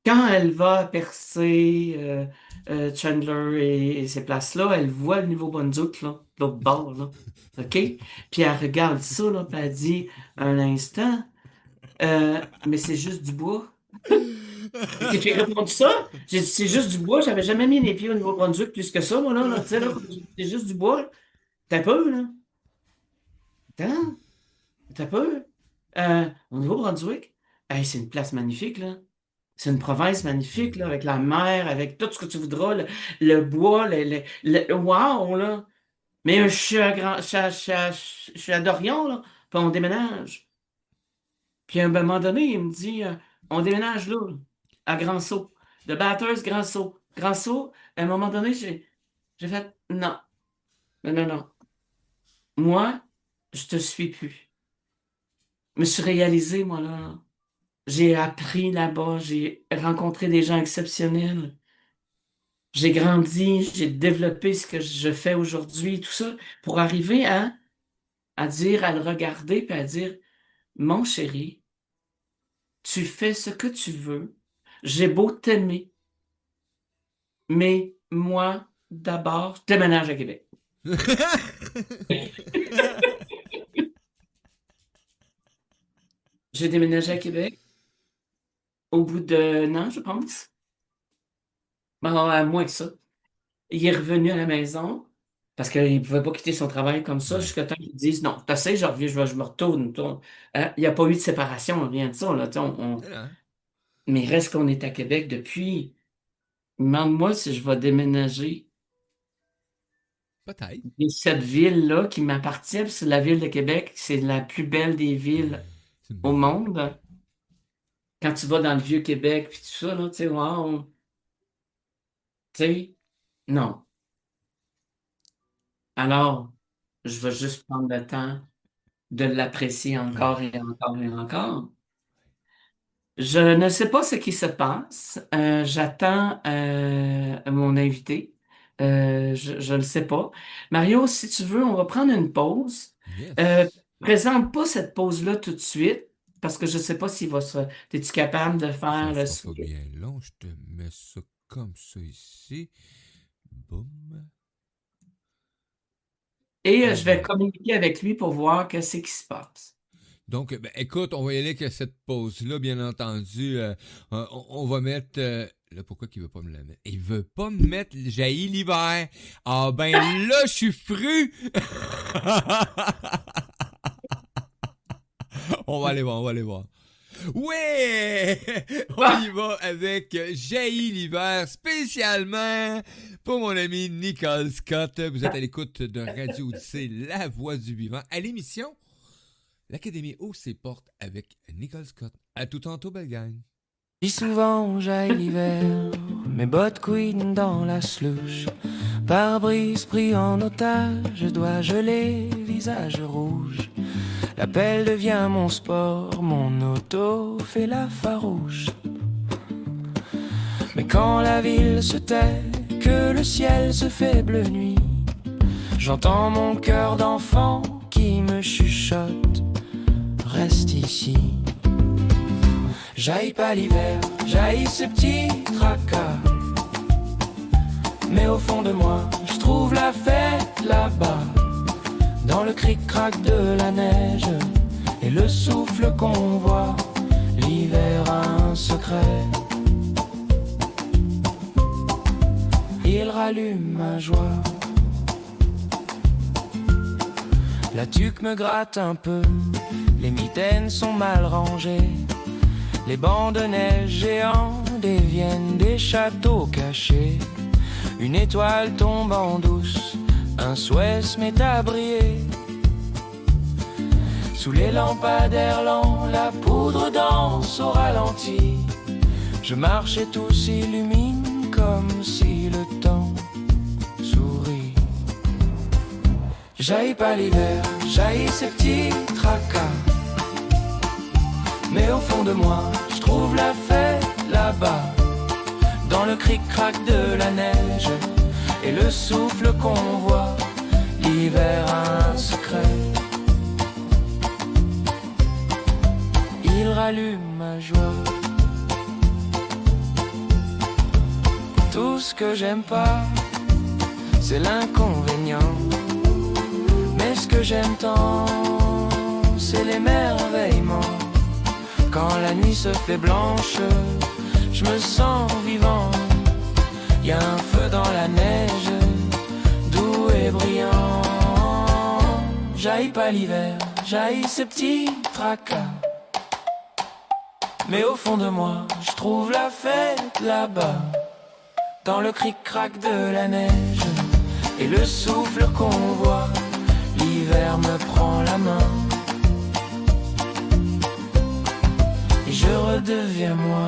Quand elle va percer Chandler et ces places-là, elle voit le Nouveau-Brunswick, là, de l'autre bord, là. OK? Puis elle regarde ça, là, puis elle dit, un instant, mais c'est juste du bois. J'ai répondu ça. J'ai dit, c'est juste du bois. J'avais jamais mis les pieds au Nouveau-Brunswick plus que ça, moi, là. Tu sais, là, c'est juste du bois. T'as peu, là. Attends, t'as peu. Au Nouveau-Brunswick, hey, c'est une place magnifique, là. C'est une province magnifique, là, avec la mer, avec tout ce que tu voudras, le bois, wow, là. Mais je suis je suis à Dorion, là, puis on déménage. Puis à un moment donné, il me dit, on déménage là, à Grand-Sault. De Bathurst, Grand-Sault. Grand-Sault, à un moment donné, j'ai fait, non, non, non, non. Moi, je te suis plus. Je me suis réalisé, moi, là. J'ai appris là-bas, j'ai rencontré des gens exceptionnels. J'ai grandi, j'ai développé ce que je fais aujourd'hui, tout ça, pour arriver à dire, à le regarder, puis à dire, mon chéri, tu fais ce que tu veux, j'ai beau t'aimer, mais moi, d'abord, je déménage à Québec. J'ai déménagé à Québec au bout d'un an, je pense. Bon, à moins que ça. Il est revenu à la maison parce qu'il ne pouvait pas quitter son travail comme ça Ouais. jusqu'à temps qu'ils disent non, t'as assez, je reviens, je me retourne. Il n'y a pas eu de séparation, rien de ça. Là, Hein? Mais il reste qu'on est à Québec depuis. Demande-moi si je vais déménager Peut-être. de cette ville-là qui m'appartient, parce que la ville de Québec, c'est la plus belle des villes C'est une au belle ville. monde. Quand tu vas dans le vieux Québec, puis tout ça, là, tu sais, wow, tu sais, non. Alors, je vais juste prendre le temps de l'apprécier encore et encore et encore. Je ne sais pas ce qui se passe. J'attends mon invité. Je ne le sais pas. Mario, si tu veux, on va prendre une pause. Euh, Yes. Présente pas cette pause-là tout de suite, parce que je ne sais pas s'il va se... Es-tu capable de Ça faire le sera pas switch? bien long. Je te mets ça comme ça ici. Boum. Et Et je vais voilà. communiquer avec lui pour voir qu'est-ce qui se passe. Donc, ben, écoute, on va y aller avec cette pause-là, bien entendu. On va mettre... là, pourquoi qu'il veut pas me la mettre? Il veut pas me mettre Jaillit l'hiver. Ah ben là, je suis fru! On va aller voir, on va aller voir. Ouais! On y va avec Jaillit l'hiver, spécialement pour mon ami Nicole Scott. Vous êtes à l'écoute de Radio Odyssée, La Voix du Vivant, à l'émission L'Académie haut ses portes avec Nicole Scott. À tout tantôt, belle gang. Puis souvent j'aille l'hiver, mes bottes couinent dans la slush. Pare-brise pris en otage, je dois geler, visage rouge. La pelle devient mon sport, mon auto fait la farouche. Mais quand la ville se tait, que le ciel se fait bleu nuit, J'entends mon cœur d'enfant qui me chuchote, reste ici. J'haïs pas l'hiver, j'haïs ces petits tracas. Mais au fond de moi, je trouve la fête là-bas, dans le cric-crac de la neige et le souffle qu'on voit. L'hiver a un secret, il rallume ma joie. La tuque me gratte un peu, les mitaines sont mal rangées. Les bancs de neige géants déviennent des châteaux cachés. Une étoile tombe en douce, un souhait se met à briller. Sous les lampadaires lents, la poudre danse au ralenti. Je marche et tout s'illumine comme si le temps sourit. J'haïs pas l'hiver, j'haïs ces petits tracas. Mais au fond de moi, je trouve la fête là-bas, dans le cric-crac de la neige et le souffle qu'on voit. L'hiver a un secret, il rallume ma joie. Tout ce que j'aime pas, c'est l'inconvénient. Mais ce que j'aime tant, c'est l'émerveillement. Quand la nuit se fait blanche, je me sens vivant. Y a un feu dans la neige, doux et brillant. J'haïs pas l'hiver, j'haïs ces petits tracas. Mais au fond de moi, je trouve la fête là-bas, dans le cric-crac de la neige et le souffle qu'on voit. L'hiver me prend la main et je redeviens moi.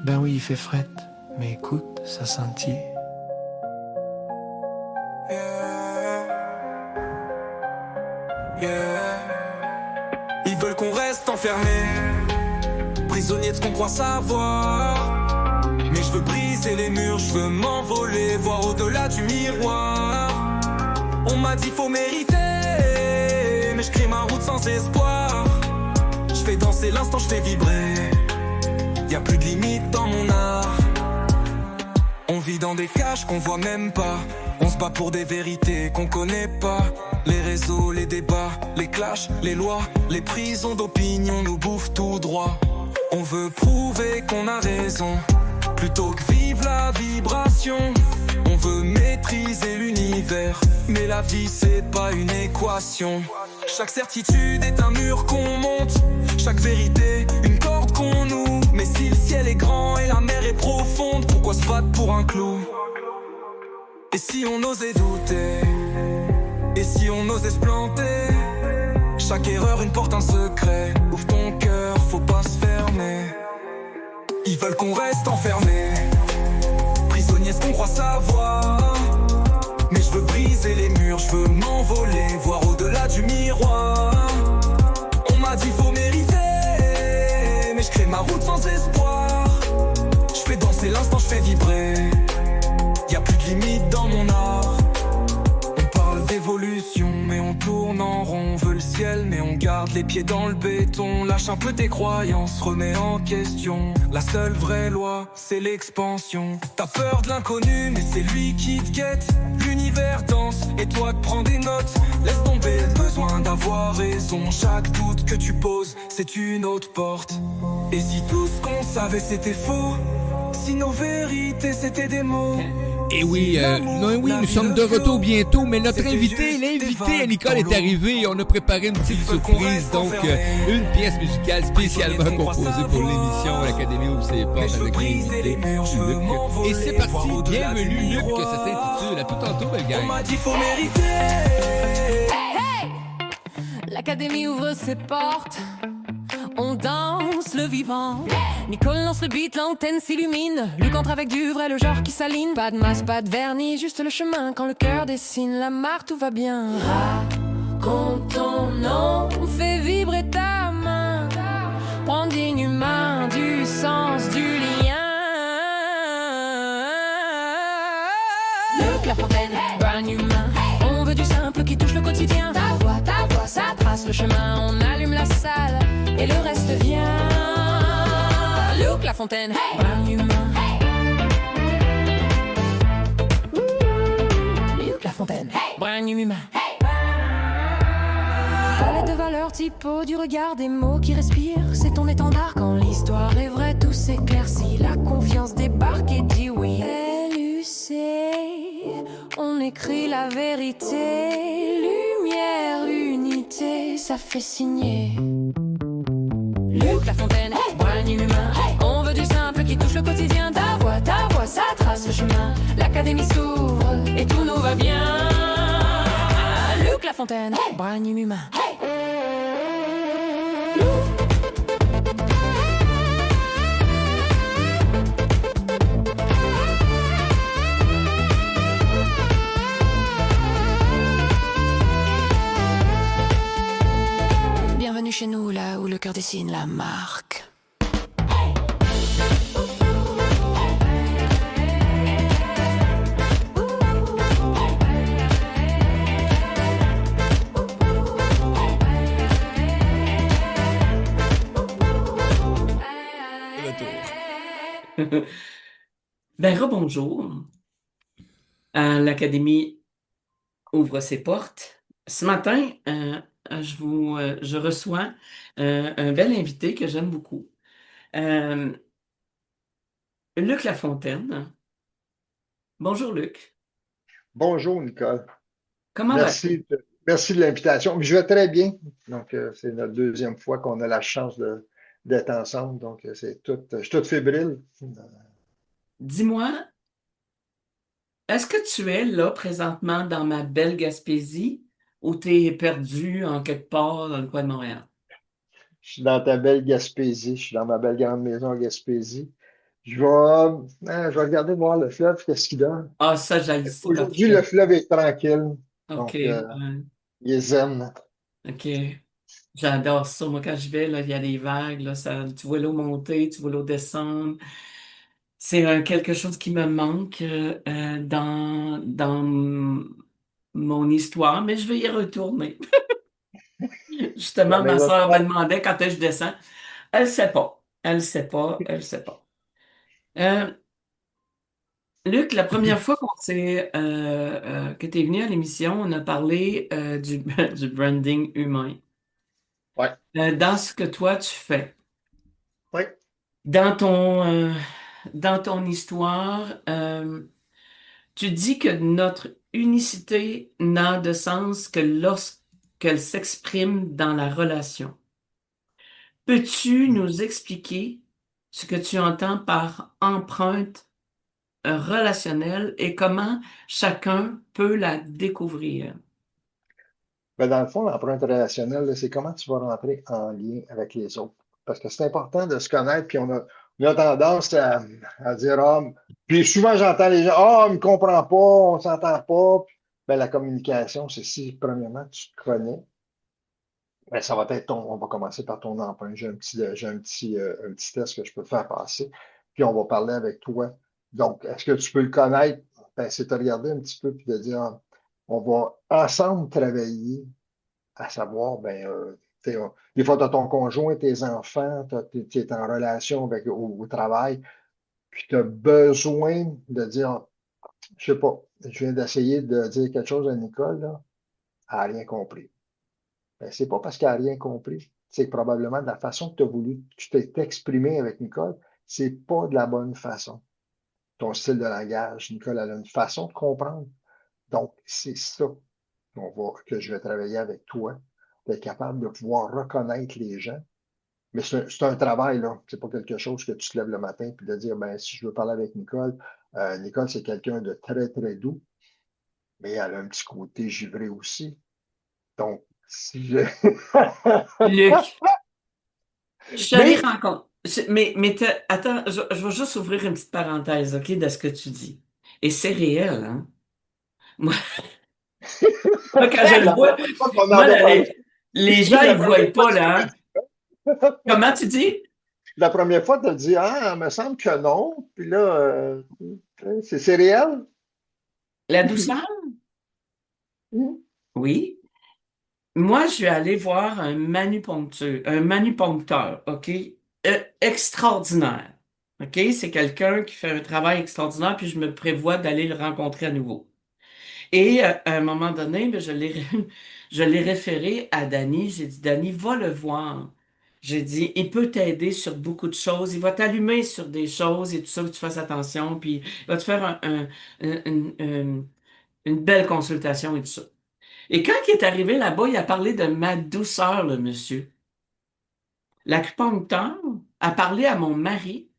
Ben oui, il fait fret, mais écoute, ça scintille. Ils veulent qu'on reste enfermé, prisonnier de ce qu'on croit savoir. Mais je veux briser les murs, je veux m'envoler, voir au-delà du miroir. On m'a dit faut mériter, mais je crée ma route sans espoir. Je fais danser l'instant, je fais vibrer. Y'a plus de limite dans mon art. On vit dans des cages qu'on voit même pas. On se bat pour des vérités qu'on connaît pas. Les réseaux, les débats, les clashs, les lois, les prisons d'opinion nous bouffent tout droit. On veut prouver qu'on a raison, plutôt que vivre la vibration. On veut maîtriser l'univers, mais la vie c'est pas une équation. Chaque certitude est un mur qu'on monte, chaque vérité une corde qu'on noue. Mais si le ciel est grand et la mer est profonde, pourquoi se battre pour un clou? Et si on osait douter, et si on osait se planter? Chaque erreur une porte, un secret. Ouvre ton cœur, faut pas se fermer. Ils veulent qu'on reste enfermé, prisonnier ce qu'on croit savoir. Mais je veux briser les murs, je veux m'envoler, voir au-delà du miroir. On m'a dit faut mériter, mais je crée ma route sans espoir. Je fais danser l'instant, je fais vibrer. Y'a plus de limite dans mon art. On parle d'évolution, mais on tourne en rond. On veut le ciel, mais on garde les pieds dans le béton. Lâche un peu tes croyances, remets en question. La seule vraie loi, c'est l'expansion. T'as peur de l'inconnu, mais c'est lui qui te guette. L'univers danse, et toi que prends des notes. Laisse tomber le besoin d'avoir raison. Chaque doute que tu poses, c'est une autre porte. Et si tout ce qu'on savait c'était faux, si nos vérités c'était des mots. Et oui, nous sommes de retour bientôt, mais notre l'invité à Nicole est arrivé. On a préparé une petite surprise, donc une pièce musicale spécialement composée pour l'émission l'Académie où c'est pas avec l'invité Luc. Et c'est parti, bienvenue Luc, ça s'intitule À tout tantôt, belle gang. On m'a dit faut mériter. La L'académie ouvre ses portes. On danse le vivant. Nicole lance le beat, l'antenne s'illumine. Luc entre avec du vrai, le genre qui s'aligne. Pas de masse, pas de vernis, juste le chemin. Quand le cœur dessine la marque, tout va bien. Raconte ton nom, fais vibrer ta main. Prends d'inhumain du sens du lien. Luc Lafontaine, Brian Humain. On veut du simple qui touche le quotidien. Ta voix, ça trace le chemin. On allume la salle et le reste vient. Luc Lafontaine, Brian Humain. Luc Lafontaine, Brian Humain. Palette de valeurs, typo, du regard, des mots qui respirent. C'est ton étendard quand l'histoire est vraie, tout s'éclaircit. La confiance débarque et dit oui. LUC, on écrit la vérité. Lumière, unité, ça fait signer. Luc Lafontaine, Brian Humain. On veut du simple qui touche le quotidien. Ta voix, ça trace le chemin. L'académie s'ouvre et tout nous va bien. Luc Lafontaine, Brian Humain. Bienvenue chez nous, là où le cœur dessine la marque. Ben, rebonjour. L'Académie ouvre ses portes. Ce matin, je reçois un bel invité que j'aime beaucoup. Luc Lafontaine. Bonjour, Luc. Bonjour, Nicole. Comment vas-tu? Merci de l'invitation. Je vais très bien. Donc, c'est notre deuxième fois qu'on a la chance d'être ensemble. Donc, je suis tout fébrile. Dis-moi, est-ce que tu es là présentement dans ma belle Gaspésie ou tu es perdu en quelque part dans le coin de Montréal? Je suis dans ta belle Gaspésie. Je suis dans ma belle grande maison à Gaspésie. Je vais regarder voir le fleuve, qu'est-ce qu'il donne. Ah, ça, j'haïs ça. Aujourd'hui, le fleuve est tranquille. OK, Donc, ouais, il est zen. OK. J'adore ça. Moi, quand je vais, là, il y a des vagues, là, tu vois l'eau monter, tu vois l'eau descendre. C'est quelque chose qui me manque dans mon histoire, mais je vais y retourner. Justement, Mais ma il va soeur me falloir- demandait quand est-ce que je descends. Elle ne sait pas. Elle ne sait pas. Elle ne sait pas. Euh, Luc, la première fois que tu es venu à l'émission, on a parlé du branding humain. Ouais. Dans ce que toi, tu fais. Ouais. Dans ton histoire, tu dis que notre unicité n'a de sens que lorsqu'elle s'exprime dans la relation. Peux-tu nous expliquer ce que tu entends par empreinte relationnelle et comment chacun peut la découvrir? Ben, dans le fond, l'empreinte relationnelle, là, c'est comment tu vas rentrer en lien avec les autres. Parce que c'est important de se connaître, puis on a tendance à dire, puis souvent j'entends les gens, on ne me comprend pas, on ne s'entend pas. Ben, la communication, c'est si, premièrement, tu te connais, ben, ça va être on va commencer par ton empreinte. J'ai un petit test que je peux te faire passer, puis on va parler avec toi. Donc, est-ce que tu peux le connaître? Ben, c'est de regarder un petit peu, puis de dire, on va ensemble travailler à savoir, des fois, tu as ton conjoint, tes enfants, tu es en relation au travail, puis tu as besoin de dire, je sais pas, je viens d'essayer de dire quelque chose à Nicole, là, elle n'a rien compris. Ben, c'est pas parce qu'elle n'a rien compris, c'est que probablement de la façon que tu as voulu, tu t'es exprimé avec Nicole, c'est pas de la bonne façon. Ton style de langage, Nicole, elle a une façon de comprendre. Donc, c'est ça que je vais travailler avec toi, d'être capable de pouvoir reconnaître les gens. Mais c'est un travail, là. C'est pas quelque chose que tu te lèves le matin puis de dire, ben, si je veux parler avec Nicole, Nicole, c'est quelqu'un de très, très doux, mais elle a un petit côté givré aussi. Donc, Si je- Luc, je suis allée Mais, rencontrer. Attends, je vais juste ouvrir une petite parenthèse, OK, de ce que tu dis. Et c'est réel, hein? Moi, moi, quand je le la vois, première fois qu'on en moi, a là, parlé, les c'est gens, la ils voient première fois pas, que tu là, m'as hein? dit. Comment tu dis? La première fois, tu as dit, ah, il me semble que non. Puis là, c'est réel. La douceur? Oui. Moi, je suis allé voir un manupuncteur, OK? Extraordinaire. OK? C'est quelqu'un qui fait un travail extraordinaire, puis je me prévois d'aller le rencontrer à nouveau. Et à un moment donné, ben, je l'ai référé à Danny. J'ai dit, Danny, va le voir. J'ai dit, il peut t'aider sur beaucoup de choses. Il va t'allumer sur des choses et tout ça, que tu fasses attention. Puis il va te faire une belle consultation et tout ça. Et quand il est arrivé là-bas, il a parlé de ma douceur, le monsieur. L'acupuncteur a parlé à mon mari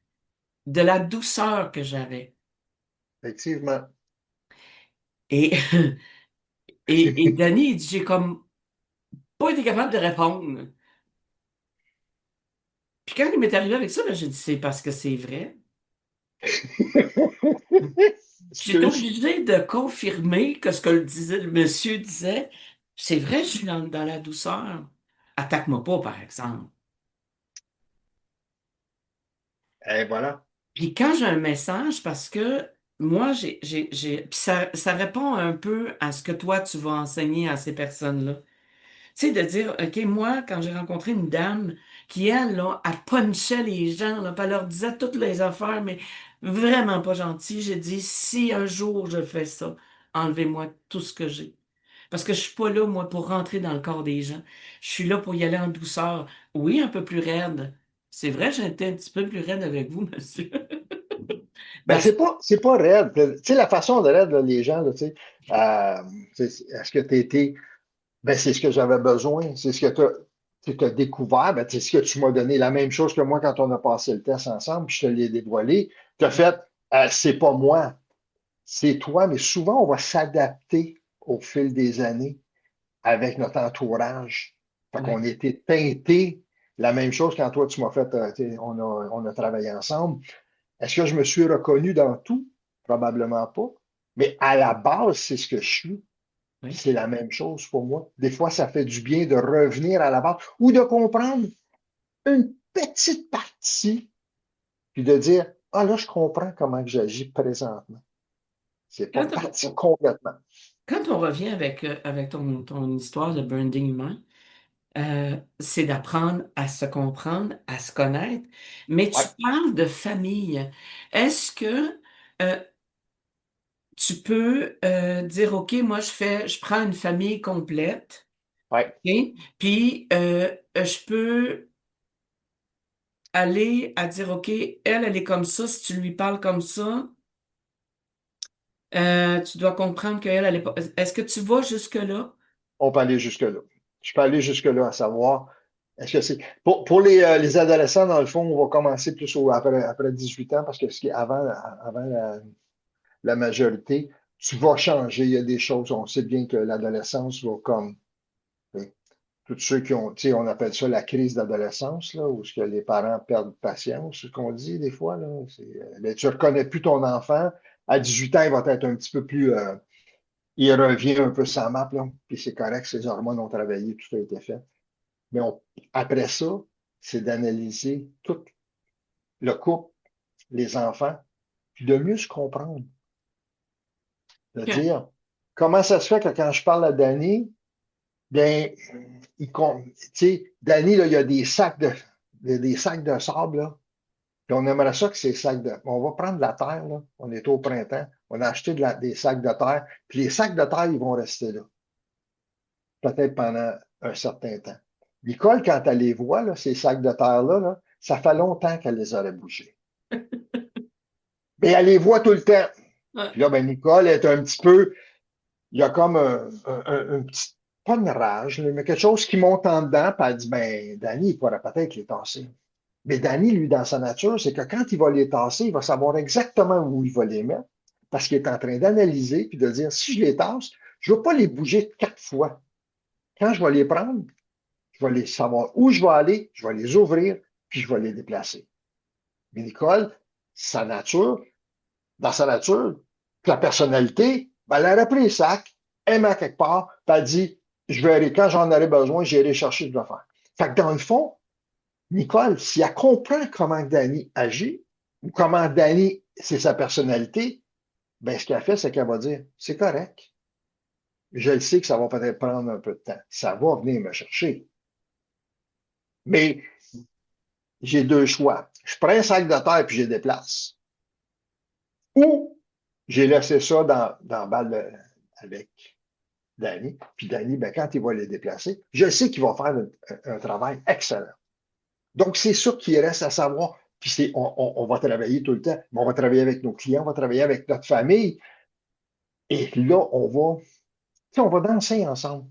de la douceur que j'avais. Effectivement. Et, et Danny, il dit, j'ai comme pas été capable de répondre. Puis quand il m'est arrivé avec ça, là, j'ai dit, c'est parce que c'est vrai. J'étais Excuse. obligé de confirmer que ce que le monsieur disait, c'est vrai, je suis dans la douceur. Attaque-moi pas, par exemple. Et voilà. Puis quand j'ai un message, parce que moi, puis ça répond un peu à ce que toi, tu vas enseigner à ces personnes-là. Tu sais, de dire, OK, moi, quand j'ai rencontré une dame qui, elle, là, elle punchait les gens, là, puis elle leur disait toutes les affaires, mais vraiment pas gentil, j'ai dit, si un jour je fais ça, enlevez-moi tout ce que j'ai. Parce que je suis pas là, moi, pour rentrer dans le corps des gens. Je suis là pour y aller en douceur. Oui, un peu plus raide. C'est vrai, j'ai été un petit peu plus raide avec vous, monsieur. Ben, Dans- c'est pas raide. Tu sais, la façon de raide, là, les gens, là, est-ce que tu été. Ben, c'est ce que j'avais besoin. C'est ce que tu as découvert. Ben, c'est ce que tu m'as donné. La même chose que moi quand on a passé le test ensemble, puis je te l'ai dévoilé. Tu as fait, c'est pas moi, c'est toi. Mais souvent, on va s'adapter au fil des années avec notre entourage. Fait Ouais. qu'on était teintés. La même chose quand toi, tu m'as fait, tu sais, on a travaillé ensemble. Est-ce que je me suis reconnu dans tout? Probablement pas. Mais à la base, c'est ce que je suis. Oui. C'est la même chose pour moi. Des fois, ça fait du bien de revenir à la base ou de comprendre une petite partie, puis de dire, ah là, je comprends comment que j'agis présentement. C'est pas Quand parti on, complètement. quand on revient avec ton histoire de branding humain, c'est d'apprendre à se comprendre, à se connaître, mais tu Ouais, parles de famille. Est-ce que euh, tu peux dire, OK, moi je prends une famille complète, ouais. OK? Puis je peux aller à dire, OK, elle est comme ça, si tu lui parles comme ça, tu dois comprendre qu'elle, elle est pas. Est-ce que tu vas jusque-là? On peut aller jusque-là. Je peux aller jusque-là à savoir, est-ce que c'est. Pour les adolescents, dans le fond, on va commencer plus après 18 ans, parce que ce qui est avant la majorité, tu vas changer. Il y a des choses, on sait bien que l'adolescence va comme. Tous ceux qui ont, tu sais, on appelle ça la crise d'adolescence, là, où ce que les parents perdent patience, ce qu'on dit des fois, là. Ben, tu ne reconnais plus ton enfant. À 18 ans, il va être un petit peu plus. Il revient un peu sans map, là. Puis c'est correct, ses hormones ont travaillé, tout a été fait. Mais après ça, c'est d'analyser tout le couple, les enfants, puis de mieux se comprendre. De OK. dire comment ça se fait que quand je parle à Danny, bien, tu sais, Danny, là, il y a des sacs de sable, là. Puis on aimerait ça que ces sacs de. On va prendre de la terre, là. On est au printemps. On a acheté des sacs de terre. Puis les sacs de terre, ils vont rester là. Peut-être pendant un certain temps. Nicole, quand elle les voit, là, ces sacs de terre-là, là, ça fait longtemps qu'elle les aurait bougés. Mais elle les voit tout le temps. Ouais. Puis là, ben, Nicole est un petit peu. Il y a comme un petit. Pas une rage, mais quelque chose qui monte en dedans, puis elle dit, ben, Danny, il pourrait peut-être les tasser. Mais Danny, lui, dans sa nature, c'est que quand il va les tasser, il va savoir exactement où il va les mettre, parce qu'il est en train d'analyser, puis de dire, si je les tasse, je ne veux pas les bouger 4 fois. quand je vais les prendre, je vais les savoir où je vais aller, je vais les ouvrir, puis je vais les déplacer. Mais Nicole, dans sa nature, la personnalité, ben, elle a pris les sacs, elle met à quelque part, puis elle dit, je vais aller, quand j'en aurai besoin, j'irai chercher ce que je vais faire. Fait que dans le fond, Nicole, si elle comprend comment Danny agit, ou comment Danny, c'est sa personnalité, ben, ce qu'elle fait, c'est qu'elle va dire, c'est correct. Je le sais que ça va peut-être prendre un peu de temps. Ça va venir me chercher. Mais j'ai deux choix. Je prends un sac de terre puis je les déplace. Ou j'ai laissé ça dans la balle avec Danny. Puis Danny, ben, quand il va les déplacer, je sais qu'il va faire un travail excellent. Donc, c'est ça qui reste à savoir. Puis on va travailler tout le temps. On va travailler avec nos clients, on va travailler avec notre famille. Et là, on va danser ensemble.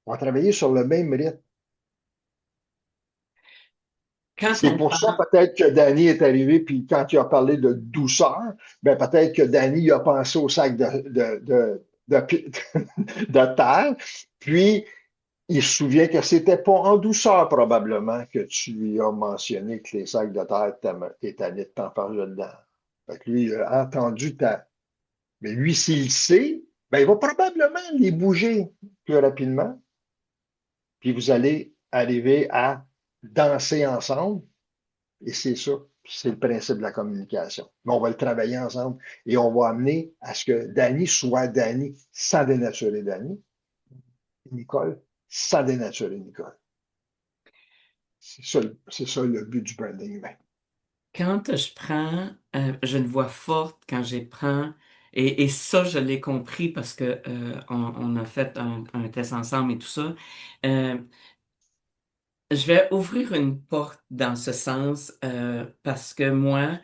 On va travailler sur le même rythme. Quand C'est on pour ça parle, peut-être que Danny est arrivé, puis quand il a parlé de douceur, ben peut-être que Danny a pensé au sac de terre, puis il se souvient que c'était pas en douceur probablement que tu lui as mentionné que les sacs de terre t'es tanné de t'en faire dedans. Fait que lui, il a entendu Mais lui, s'il sait, ben il va probablement les bouger plus rapidement, puis vous allez arriver à danser ensemble. Et c'est ça, c'est le principe de la communication. Mais on va le travailler ensemble et on va amener à ce que Danny soit Danny sans dénaturer Danny, et Nicole sans dénaturer Nicole. C'est ça le but du branding humain. quand je prends, j'ai une voix forte quand j'ai prends, et ça, je l'ai compris parce que on a fait un test ensemble et tout ça. Euh, je vais ouvrir une porte dans ce sens parce que moi,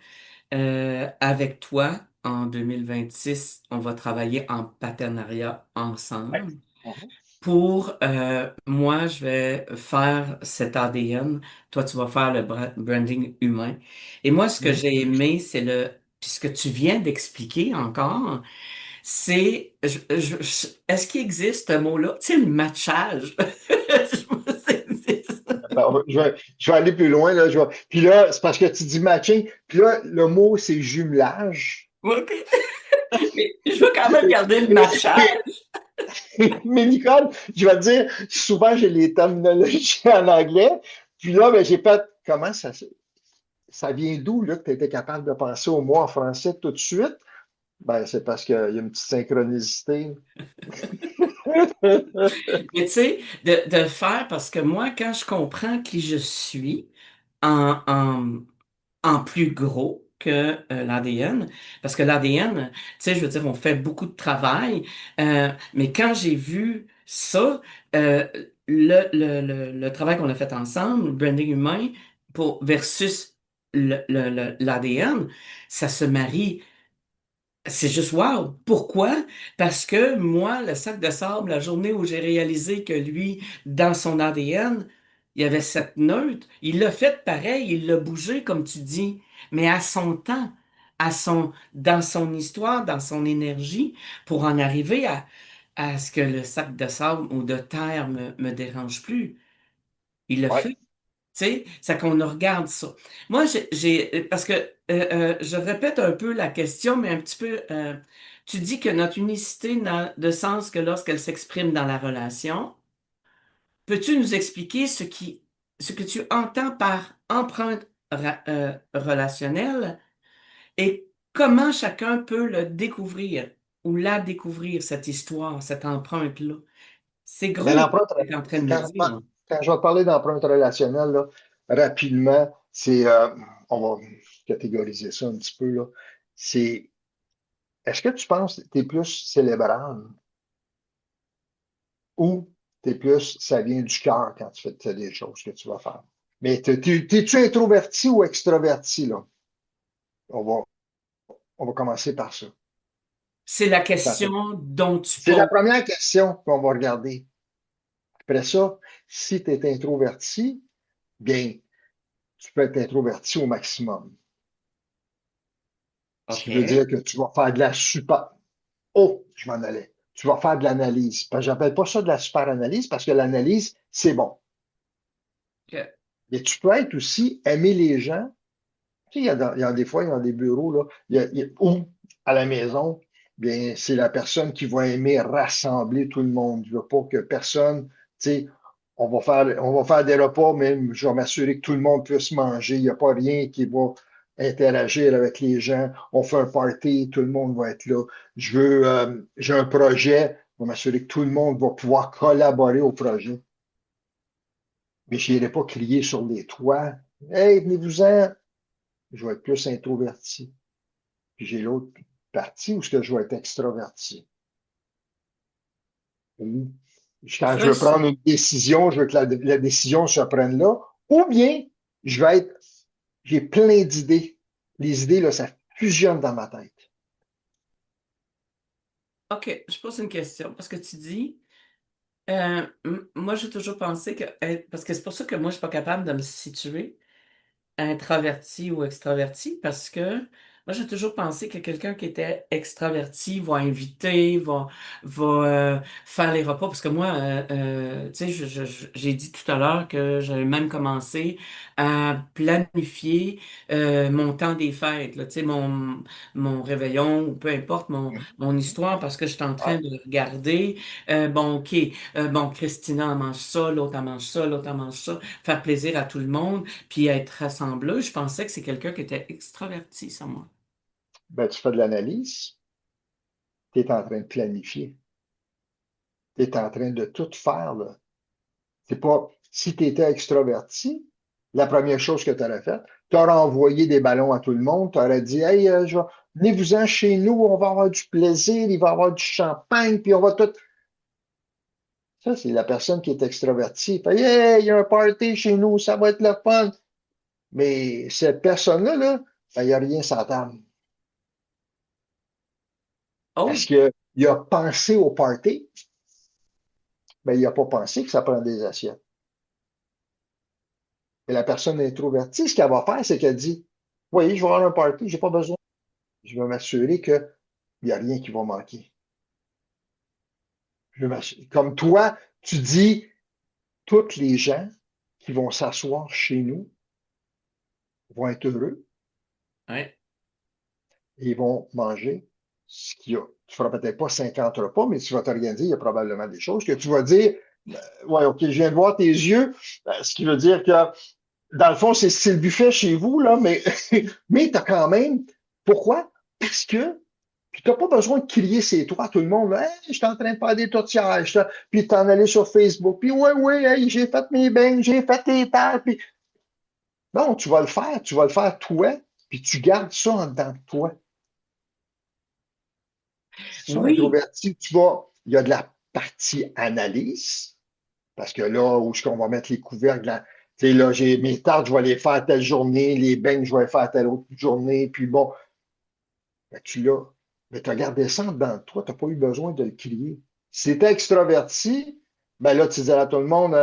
avec toi, en 2026, on va travailler en partenariat Ouais. ensemble. Mhm. Pour moi, je vais faire cet ADN. Toi, tu vas faire le branding humain. Et moi, ce que Mhm. j'ai aimé, c'est puis ce que tu viens d'expliquer encore, c'est, est-ce qu'il existe ce mot-là? Tu sais, le matchage. Je sais pas si ça existe. Ben, je vais aller plus loin. Là, puis là, c'est parce que tu dis matching. Puis là, le mot, c'est jumelage. OK. Mais je veux quand même garder le matchage. Mais Nicole, je vais te dire, souvent j'ai les terminologies en anglais. Puis là, ben, j'ai pas comment ça vient d'où là, que tu étais capable de penser au mot en français tout de suite? Ben, c'est parce qu'il y a une petite synchronicité. Mais tu sais, de faire, parce que moi, quand je comprends qui je suis en, en, en plus gros que l'ADN, parce que l'ADN, tu sais, je veux dire, on fait beaucoup de travail, mais quand j'ai vu ça, euh, le travail qu'on a fait ensemble, le branding humain, versus l'ADN, ça se marie. C'est juste wow. Pourquoi? Parce que moi, le sac de sable, la journée où j'ai réalisé que lui, dans son ADN, il y avait cette neutre, il l'a fait pareil, il l'a bougé, comme tu dis, mais à son temps, dans son histoire, dans son énergie, pour en arriver à ce que le sac de sable ou de terre me dérange plus. Il le Ouais. fait. Tu sais, c'est qu'on regarde ça. Moi, parce que je répète un peu la question, mais un petit peu, tu dis que notre unicité n'a de sens que lorsqu'elle s'exprime dans la relation. Peux-tu nous expliquer ce que tu entends par empreinte relationnelle et comment chacun peut le découvrir ou la découvrir, cette histoire, cette empreinte-là? C'est Mais gros, ce l'empreinte, que tu es en train de me dire. quand je vais te parler d'empreinte relationnelle, là, rapidement, on va catégoriser ça un petit peu, là. C'est, est-ce que tu penses que tu es plus célébral ou t'es plus, ça vient du cœur quand tu fais des choses que tu vas faire? Mais t'es-tu introverti ou extraverti, là? On va, on va commencer par ça. C'est la question dont tu C'est la poses. première question qu'on va regarder. Après ça, si tu es introverti, bien, tu peux être introverti au maximum. Ce qui veut OK. dire que tu vas faire de la super. Oh, je m'en allais. tu vas faire de l'analyse. J'appelle pas ça de la super analyse parce que l'analyse, c'est bon. OK. Mais tu peux être aussi aimer les gens. Tu sais, il y a des fois, il y a des bureaux, là, ou à la maison, bien, c'est la personne qui va aimer rassembler tout le monde. Je veux pas que personne, tu sais, on va faire des repas, mais je vais m'assurer que tout le monde puisse manger. Il n'y a pas rien qui va interagir avec les gens. On fait un party, tout le monde va être là. J'ai un projet, je vais m'assurer que tout le monde va pouvoir collaborer au projet. Mais je n'irai pas crier sur les toits. Hey, venez-vous-en. Je vais être plus introverti. Puis j'ai l'autre partie où ce que je vais être extraverti. Ou quand je veux Reçu. prendre une décision, je veux que la décision se prenne là. Ou bien, j'ai plein d'idées. Les idées, là, ça fusionne dans ma tête. OK, je pose une question parce que tu dis, moi j'ai toujours pensé que, parce que c'est pour ça que moi je suis pas capable de me situer introverti ou extraverti parce que moi j'ai toujours pensé que quelqu'un qui était extraverti va inviter, va faire les repas parce que moi, tu sais, j'ai dit tout à l'heure que j'avais même commencé à planifier mon temps des fêtes, là, tu sais, mon réveillon ou peu importe mon histoire parce que j'étais en train Ouais. de regarder, bon, OK, bon, Christina en mange ça, l'autre en mange ça, l'autre en mange ça, faire plaisir à tout le monde. Puis être rassembleux, je pensais que c'est quelqu'un qui était extraverti, ça, moi. Ben, tu fais de l'analyse, tu es en train de planifier, tu es en train de tout faire, là. C'est pas, si tu étais extraverti, la première chose que tu aurais faite, tu aurais envoyé des ballons à tout le monde, tu aurais dit, hey, venez-vous-en chez nous, on va avoir du plaisir, il va y avoir du champagne, puis on va tout. Ça, c'est la personne qui est extravertie. Fait, hey, il y a un party chez nous, ça va être le fun. Mais cette personne-là, là, ben, il n'y a rien sur la table. Parce Oh, qu'il a pensé au party, mais il n'a pas pensé que ça prend des assiettes. Et la personne introvertie, ce qu'elle va faire, c'est qu'elle dit, oui, je vais avoir un party, j'ai pas besoin. Je vais m'assurer qu'il n'y a rien qui va manquer. Comme toi, tu dis, toutes les gens qui vont s'asseoir chez nous vont être heureux ouais. et ils vont manger ce qu'il y a. Tu ne feras peut-être pas 50 repas, mais tu vas t'organiser, il y a probablement des choses que tu vas dire, ouais, OK, je viens de voir tes yeux, ce qui veut dire que, dans le fond, c'est style buffet chez vous, là, mais, mais tu as quand même. Pourquoi? Parce que puis tu n'as pas besoin de crier c'est toi à tout le monde. Hey, je suis en train de faire des tourtières. Puis t'en aller sur Facebook. Puis ouais, hey, j'ai fait mes beignes, j'ai fait tes terres. Puis non, tu vas le faire toi, puis tu gardes ça en dedans de toi. Si tu es Oui, introverti, il y a de la partie analyse, parce que là, où est-ce qu'on va mettre les couvercles, là, tu sais, là, j'ai mes tartes, je vais les faire telle journée, les beignes, je vais les faire telle autre journée, puis bon, ben, tu l'as. Mais tu as gardé ça dans toi, tu n'as pas eu besoin de le crier. Si tu étais extraverti, ben là, tu disais à tout le monde,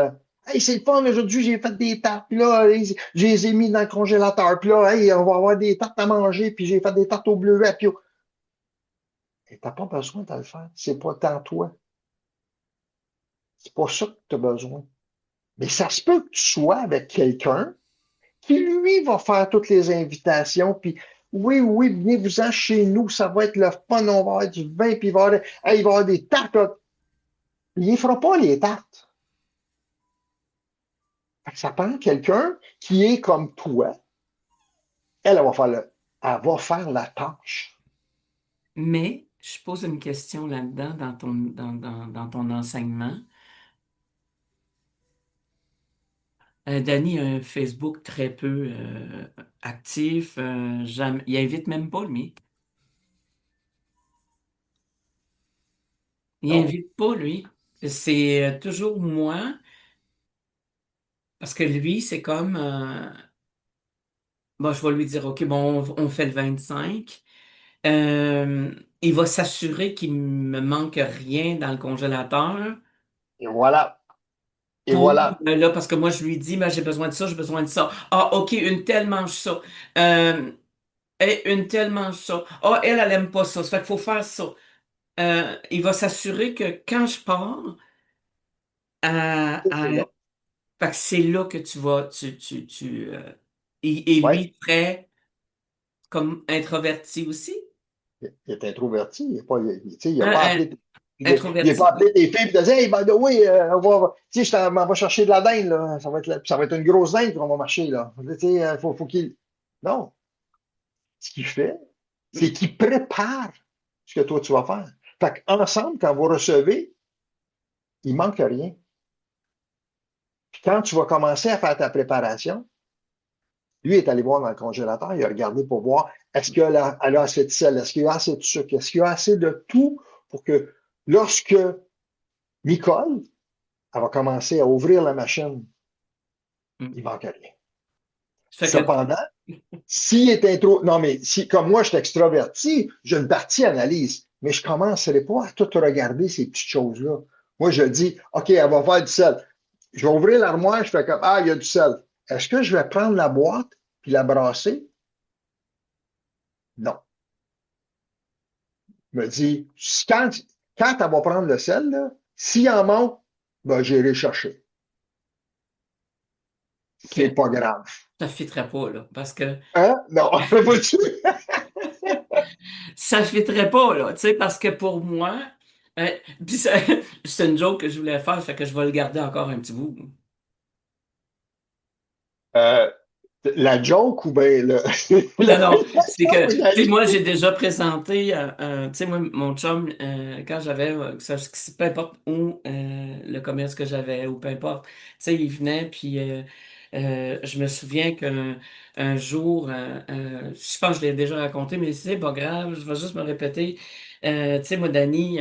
hey, c'est le fun, aujourd'hui, j'ai fait des tartes, puis là, je les ai mis dans le congélateur, puis là, hey, on va avoir des tartes à manger, puis j'ai fait des tartes au bleuet, puis tu n'as pas besoin de le faire. C'est pas tant toi. C'est pas ça que tu as besoin. Mais ça se peut que tu sois avec quelqu'un qui, lui, va faire toutes les invitations, puis oui, venez-vous-en chez nous, ça va être le fun, on va avoir du vin, puis hey, il va y avoir des tartes. Là. Il ne fera pas les tartes. Fait que ça prend quelqu'un qui est comme toi. Elle va faire la tâche. mais je pose une question là-dedans dans ton enseignement. Danny a un Facebook très peu actif. Il invite même pas, lui. Il Non. invite pas, lui. C'est toujours moi, parce que lui, c'est comme, bon, je vais lui dire, OK, bon, on fait le 25. Il va s'assurer qu'il me manque rien dans le congélateur Et voilà. Et pour, voilà. là, parce que moi, je lui dis, ben, j'ai besoin de ça, j'ai besoin de ça. Ah, OK, une telle mange ça. Et une telle mange ça. Ah, elle aime pas ça. Ça fait qu'il faut faire ça. il va s'assurer que quand je pars, C'est là. fait que c'est là que tu vas, et Ouais. lui, très comme introverti aussi. Il est introverti. Il n'a pas, tu sais, il a Hein, pas appelé. Il a pas introverti. appelé tes filles et dit, hey, by the way, tu sais, m'en va chercher de la dinde, là. Ça va être une grosse dinde qu'on va marcher, là. Tu sais, faut qu'il. Non. Ce qu'il fait, c'est qu'il prépare ce que toi, tu vas faire. Fait qu'ensemble, quand vous recevez, il manque rien. Puis quand tu vas commencer à faire ta préparation, lui est allé voir dans le congélateur, il a regardé pour voir est-ce qu'elle a, elle a assez de sel, est-ce qu'il y a assez de sucre, est-ce qu'il y a assez de tout pour que lorsque Nicole, elle va commencer à ouvrir la machine, il manque rien. Fait que, Cependant, s'il est intro, non, mais si, comme moi, je suis extraverti, j'ai une partie analyse, mais je ne commencerai pas à tout regarder ces petites choses-là. Moi, je dis, OK, elle va faire du sel. Je vais ouvrir l'armoire, je fais comme, ah, il y a du sel. Est-ce que je vais prendre la boîte puis la brasser? Non. Je me dis, quand elle va prendre le sel, là, s'il en manque, ben, j'irai chercher. C'est ok, pas grave. ça fitterait pas, là, parce que Hein? Non, pas-tu? ça fitterait pas, là, tu sais, parce que pour moi, euh, puis c'est une joke que je voulais faire, fait que je vais le garder encore un petit bout. Euh, la joke ou bien le. Non, non, c'est La que, joke, tu sais, moi, j'ai déjà présenté, tu sais, moi, mon chum, quand j'avais, peu importe où, le commerce que j'avais, ou peu importe, tu sais, il venait, puis je me souviens qu'un un jour, je pense que je l'ai déjà raconté, mais c'est pas grave, je vais juste me répéter. Tu sais, moi, Danny,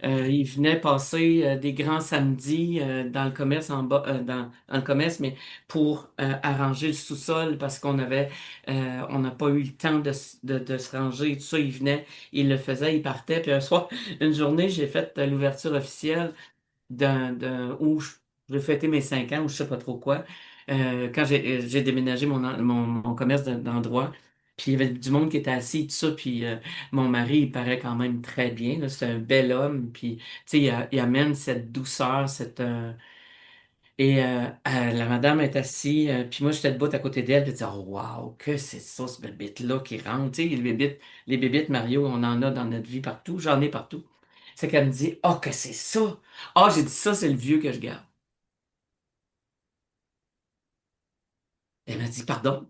il venait passer des grands samedis dans le commerce en bas, dans le commerce, mais pour arranger le sous-sol parce on n'a pas eu le temps de se ranger et tout ça. Il venait, il le faisait, il partait. Puis un soir, une journée, j'ai fait l'ouverture officielle où j'ai fêté mes 5 ans ou je sais pas trop quoi. Quand j'ai déménagé mon commerce d'endroit. Puis il y avait du monde qui était assis, tout ça. Puis mon mari, il paraît quand même très bien, là. C'est un bel homme. Puis, tu sais, il amène cette douceur, la madame est assise, puis moi j'étais debout à côté d'elle, puis elle dit oh, wow, que c'est ça, ce bébite-là qui rentre. Tu sais, les bébites Mario, on en a dans notre vie partout, j'en ai partout. C'est qu'elle me dit oh, que c'est ça. Ah, j'ai dit ça, c'est le vieux que je garde. Elle m'a dit pardon.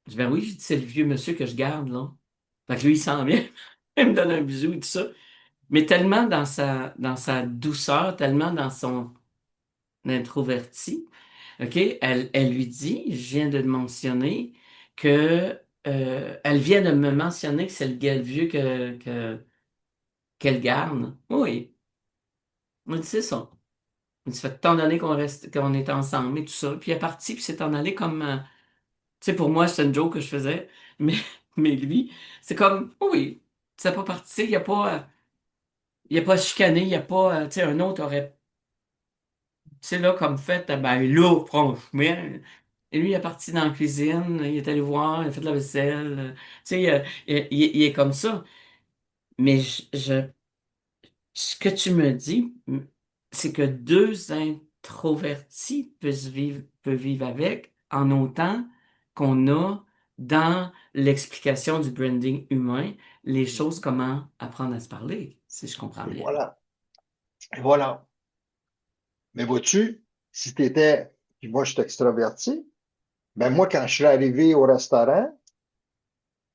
Je dis ben oui, j'ai dit c'est le vieux monsieur que je garde, là. Fait que lui, il sent bien. Il me donne un bisou et tout ça. Mais tellement dans sa douceur, tellement dans son introverti. OK? Elle lui dit, je viens de te mentionner que elle vient de me mentionner que c'est le gars vieux qu'elle garde. Oui. On dit c'est ça. Il dit, ça fait tant d'années qu'on est ensemble et tout ça. Puis il est parti, puis c'est en allé comme tu sais, pour moi, c'est une joke que je faisais, mais, mais lui, c'est comme oui, c'est pas parti, il a pas chicané, il y a pas. Tu sais, un autre aurait c'est là, comme fait, ben là, franchement. Et lui, il est parti dans la cuisine, il est allé voir, il a fait de la vaisselle. Tu sais, il est comme ça. Mais ce que tu me dis, c'est que deux introvertis peuvent vivre avec en autant qu'on a dans l'explication du branding humain les choses, comment apprendre à se parler, si je comprends Et bien. voilà. Et voilà. Mais vois-tu, si tu étais, puis moi je suis extraverti, ben moi, quand je suis arrivé au restaurant,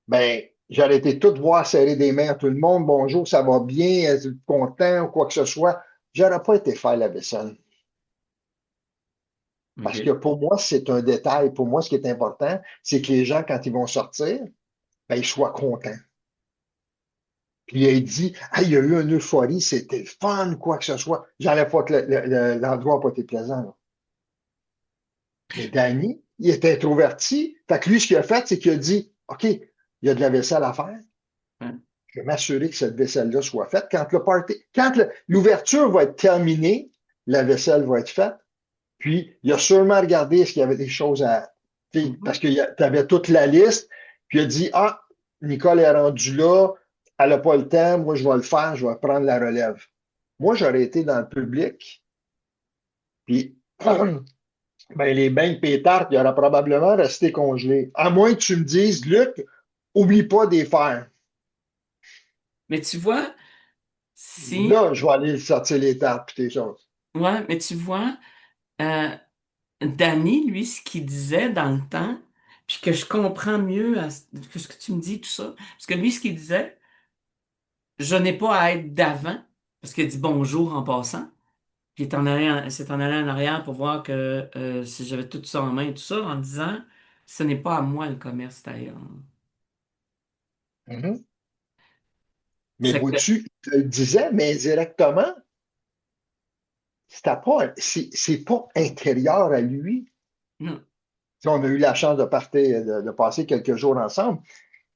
ben, j'aurais été tout voir serrer des mains à tout le monde. Bonjour, ça va bien, êtes-vous content ou quoi que ce soit. J'aurais pas été faire la vaisselle. Parce que OK. pour moi, c'est un détail. Pour moi, ce qui est important, c'est que les gens, quand ils vont sortir, ben, ils soient contents. Puis il dit, ah, il y a eu une euphorie, c'était fun, quoi que ce soit. J'enlève pas que l'endroit n'a pas été plaisant, là. Mais Danny, il était introverti. Fait que lui, ce qu'il a fait, c'est qu'il a dit, OK, il y a de la vaisselle à faire. Hein? Je vais m'assurer que cette vaisselle-là soit faite. Quand l'ouverture va être terminée, la vaisselle va être faite. Puis, il a sûrement regardé est-ce qu'il y avait des choses à. Parce que tu avais toute la liste. Puis, il a dit, ah, Nicole est rendue là. elle n'a pas le temps, moi, je vais le faire, je vais prendre la relève. Moi, j'aurais été dans le public, puis ben, les beignes pétards, il aurait probablement resté congelé. À moins que tu me dises, Luc, oublie pas de les faire. Mais tu vois, si, Là, je vais aller sortir les tartes et tes choses. ouais, mais tu vois, euh, Danny, lui, ce qu'il disait dans le temps, puis que je comprends mieux que ce que tu me dis, tout ça, parce que lui, ce qu'il disait, je n'ai pas à être d'avant, parce qu'il dit bonjour en passant, puis c'est en allant en arrière pour voir que si j'avais tout ça en main et tout ça, en disant, ce n'est pas à moi le commerce d'ailleurs. Mhm. Mais C'est que, vois-tu, il te le disait, mais indirectement, c'est pas intérieur à lui. non, Tu sais, on a eu la chance de passer quelques jours ensemble.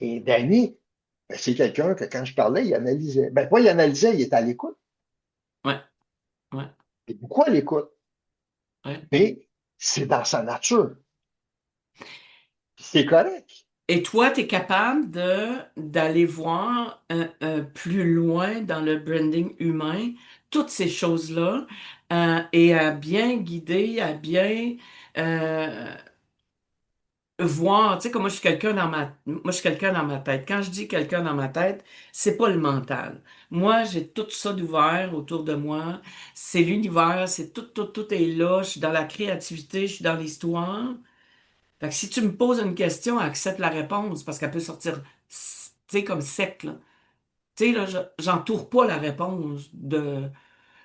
Et Danny, ben, c'est quelqu'un que quand je parlais, il analysait. Ben, pas il analysait, il était à l'écoute. ouais, ouais, Et pourquoi à l'écoute? ouais. Mais c'est dans sa nature. Puis c'est correct. Et toi, tu es capable d'aller voir plus loin dans le branding humain, toutes ces choses-là, et à bien guider, à bien euh, voir. Tu sais, comme moi, je suis quelqu'un moi, je suis quelqu'un dans ma tête. Quand je dis quelqu'un dans ma tête, c'est pas le mental. Moi, j'ai tout ça d'ouvert autour de moi. C'est l'univers, c'est tout est là. Je suis dans la créativité, je suis dans l'histoire. Fait que si tu me poses une question, accepte la réponse parce qu'elle peut sortir, tu sais, comme sec, là. Tu sais, là, j'entoure pas la réponse de,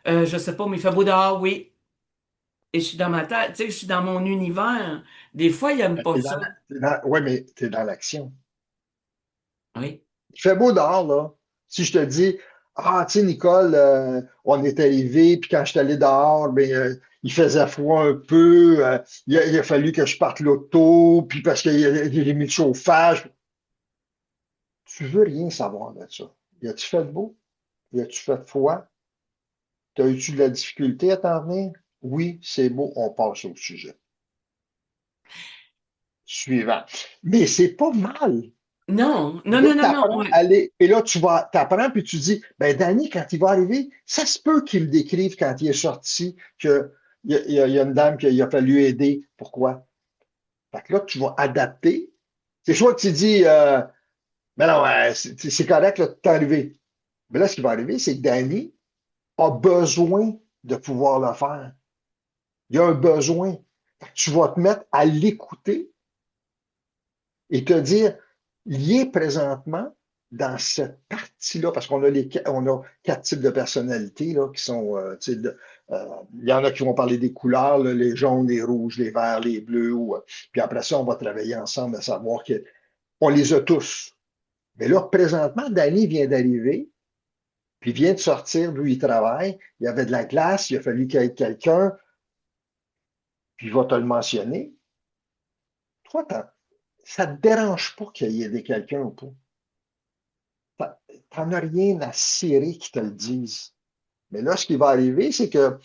je sais pas, mais il fait beau dehors, oui. Et je suis dans ma tête, tu sais, je suis dans mon univers. Des fois, il aime pas ça. Ouais, mais tu es dans l'action. Oui. Il fait beau dehors, là. Si je te dis, ah, tu sais, Nicole, on est arrivé, puis quand je suis allé dehors, ben, il faisait froid un peu, il a fallu que je parte l'auto, puis parce qu'il a mis le chauffage. Tu veux rien savoir de ça. Y a-tu fait beau? Y a-tu fait froid? T'as eu-tu de la difficulté à t'en venir? Oui, c'est beau, on passe au sujet suivant. Mais c'est pas mal. Non, non, Là, non, non, non. t'apprends Ouais. à aller, et là, t'apprends, puis tu dis, ben, Danny, quand il va arriver, ça se peut qu'il me décrive quand il est sorti que il y a une dame qu'il a fallu aider. Pourquoi? Fait que là, tu vas adapter. C'est soit que tu dis, mais non, c'est correct, là, t'es arrivé. Mais là, ce qui va arriver, c'est que Danny a besoin de pouvoir le faire. Il y a un besoin. Fait que tu vas te mettre à l'écouter et te dire, il est présentement dans cette partie-là, parce on a 4 types de personnalités là, qui sont, il y en a qui vont parler des couleurs, là, les jaunes, les rouges, les verts, les bleus, puis après ça, on va travailler ensemble à savoir qu'on les a tous. Mais là, présentement, Danny vient d'arriver, puis il vient de sortir d'où il travaille, il y avait de la glace, il a fallu qu'il y ait quelqu'un, puis il va te le mentionner. Toi, ça ne te dérange pas qu'il y ait quelqu'un ou pas. T'en as rien à cirer qu'ils te le disent. Mais là, ce qui va arriver, c'est que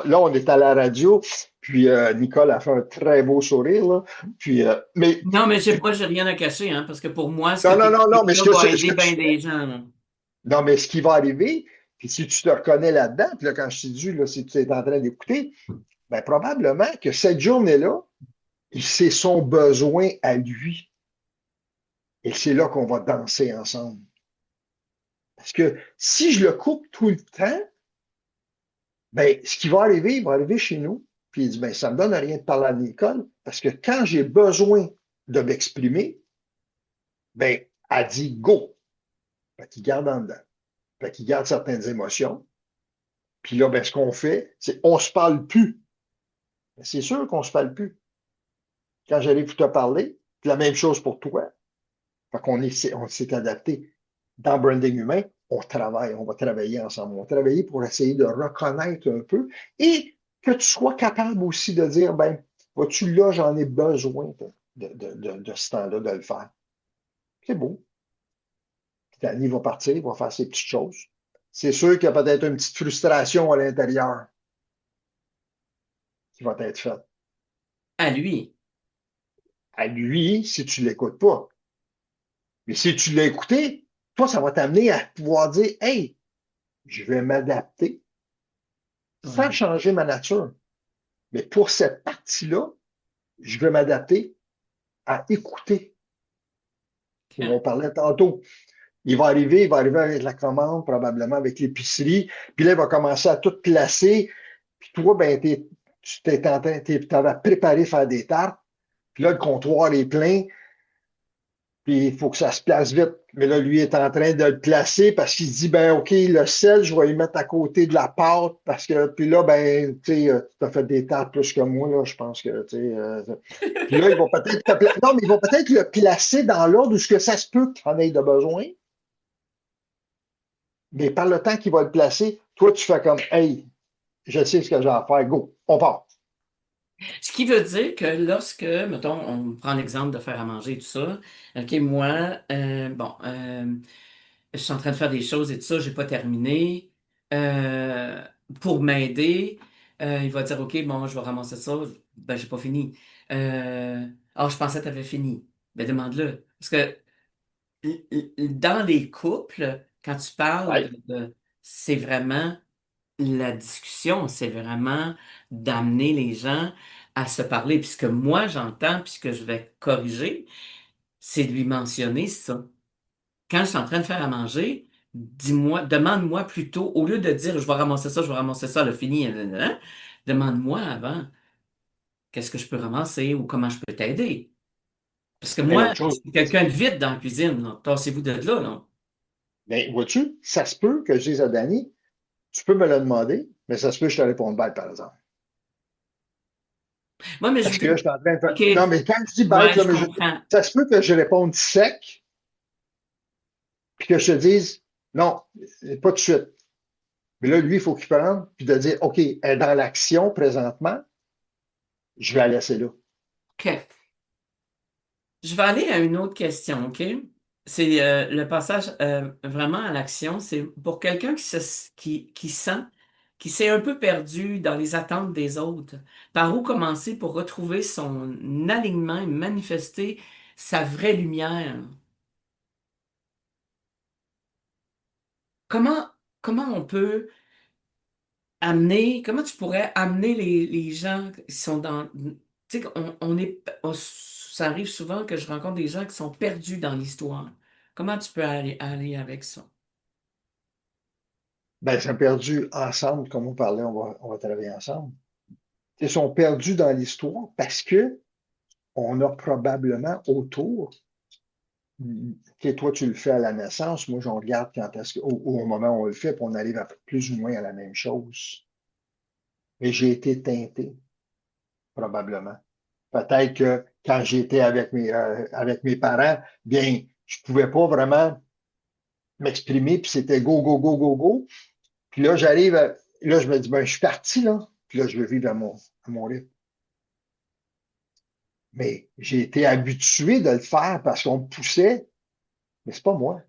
là, on est à la radio, puis Nicole a fait un très beau sourire, là. Puis, mais Non, mais moi, j'ai rien à cacher, hein, parce que pour moi, ce que non, tu non, non, non, mais expliques là va aider bien des gens, là. non, mais ce qui va arriver, puis si tu te reconnais là-dedans, puis là, quand je t'ai dit, là, si tu es en train d'écouter, ben, probablement que cette journée-là, c'est son besoin à lui. Et c'est là qu'on va danser ensemble. Parce que si je le coupe tout le temps, ben, ce qui va arriver, il va arriver chez nous, puis il dit, ben, ça me donne rien de parler à Nicole, parce que quand j'ai besoin de m'exprimer, ben, elle dit go. Fait qu'il garde en dedans. Fait qu'il garde certaines émotions. Puis là, ben, ce qu'on fait, c'est on se parle plus. Ben, c'est sûr qu'on se parle plus. Quand j'arrive pour te parler, c'est la même chose pour toi. Fait on s'est adapté. Dans Branding Humain, on va travailler ensemble. On va travailler pour essayer de reconnaître un peu et que tu sois capable aussi de dire, ben, vois-tu, là, j'en ai besoin de ce temps-là, de le faire. C'est beau. Puis Danny va partir, il va faire ses petites choses. C'est sûr qu'il y a peut-être une petite frustration à l'intérieur qui va être faite. À lui. À lui, si tu ne l'écoutes pas. Mais si tu l'as écouté, toi, ça va t'amener à pouvoir dire, hey, je vais m'adapter sans Ouais. changer ma nature. Mais pour cette partie-là, je vais m'adapter à écouter. Comme on OK. parlait tantôt. Il va arriver avec la commande, probablement avec l'épicerie. Puis là, il va commencer à tout placer. Puis toi, ben, tu t'es en train, t'avais préparé faire des tartes. Puis là, le comptoir est plein. Puis il faut que ça se place vite. Mais là, lui est en train de le placer parce qu'il se dit, ben, OK, le sel, je vais y mettre à côté de la pâte parce que, puis là, ben, tu sais, tu as fait des tartes plus que moi, là, je pense que, tu sais, puis là, ils vont peut-être non, mais ils vont peut-être le placer dans l'ordre où ce que ça se peut qu'il en ait de besoin. Mais par le temps qu'il va le placer, toi, tu fais comme, hey, je sais ce que j'ai à faire, go, on part. Ce qui veut dire que lorsque, mettons, on prend l'exemple de faire à manger et tout ça, OK, moi, je suis en train de faire des choses et tout ça, j'ai pas terminé. Euh, pour m'aider, il va dire, OK, bon, je vais ramasser ça. Ben, j'ai pas fini. Je pensais que tu avais fini. Ben, demande-le. Parce que dans les couples, quand tu parles Ouais. c'est vraiment la discussion, c'est vraiment d'amener les gens à se parler. Puis ce que moi j'entends, puis ce que je vais corriger, c'est de lui mentionner ça. Quand je suis en train de faire à manger, dis-moi, demande-moi plutôt, au lieu de dire je vais ramasser ça, le fini, demande-moi avant, qu'est-ce que je peux ramasser ou comment je peux t'aider. Parce que Mais moi, l'autre chose, je suis quelqu'un de vite dans la cuisine, là. Tassez-vous de là, là. mais vois-tu, ça se peut que je dise à Danny, tu peux me le demander, mais ça se peut que je te réponde bête, par exemple. Moi, mais je Parce que là, voudrais. je suis en train de faire. OK, Non, mais quand je dis bête, ouais, là, je mais comprends. ça se peut que je réponde sec, puis que je te dise, non, pas de suite. Mais là, lui, il faut qu'il prenne, puis de dire, OK, elle est dans l'action présentement, je vais la laisser là. OK. Je vais aller à une autre question, OK? C'est le passage vraiment à l'action. C'est pour quelqu'un qui sent, qui s'est un peu perdu dans les attentes des autres. Par où commencer pour retrouver son alignement et manifester sa vraie lumière? Comment, comment on peut comment tu pourrais amener les gens qui sont dans, tu sais, ça arrive souvent que je rencontre des gens qui sont perdus dans l'histoire. Comment tu peux aller avec ça? Ben, ils sont perdus ensemble, comme on parlait, on va travailler ensemble. Ils sont perdus dans l'histoire parce que on a probablement autour, toi, tu le fais à la naissance, moi, je regarde quand est-ce au moment où on le fait, puis on arrive à plus ou moins à la même chose. Mais j'ai été teinté, probablement. Peut-être que quand j'étais avec mes parents, bien, je pouvais pas vraiment m'exprimer, puis c'était go, go, go, go, go. Puis là, là, je me dis, ben, je suis parti, là. Puis là, je veux vivre à mon rythme. Mais j'ai été habitué de le faire parce qu'on me poussait, mais c'est pas moi.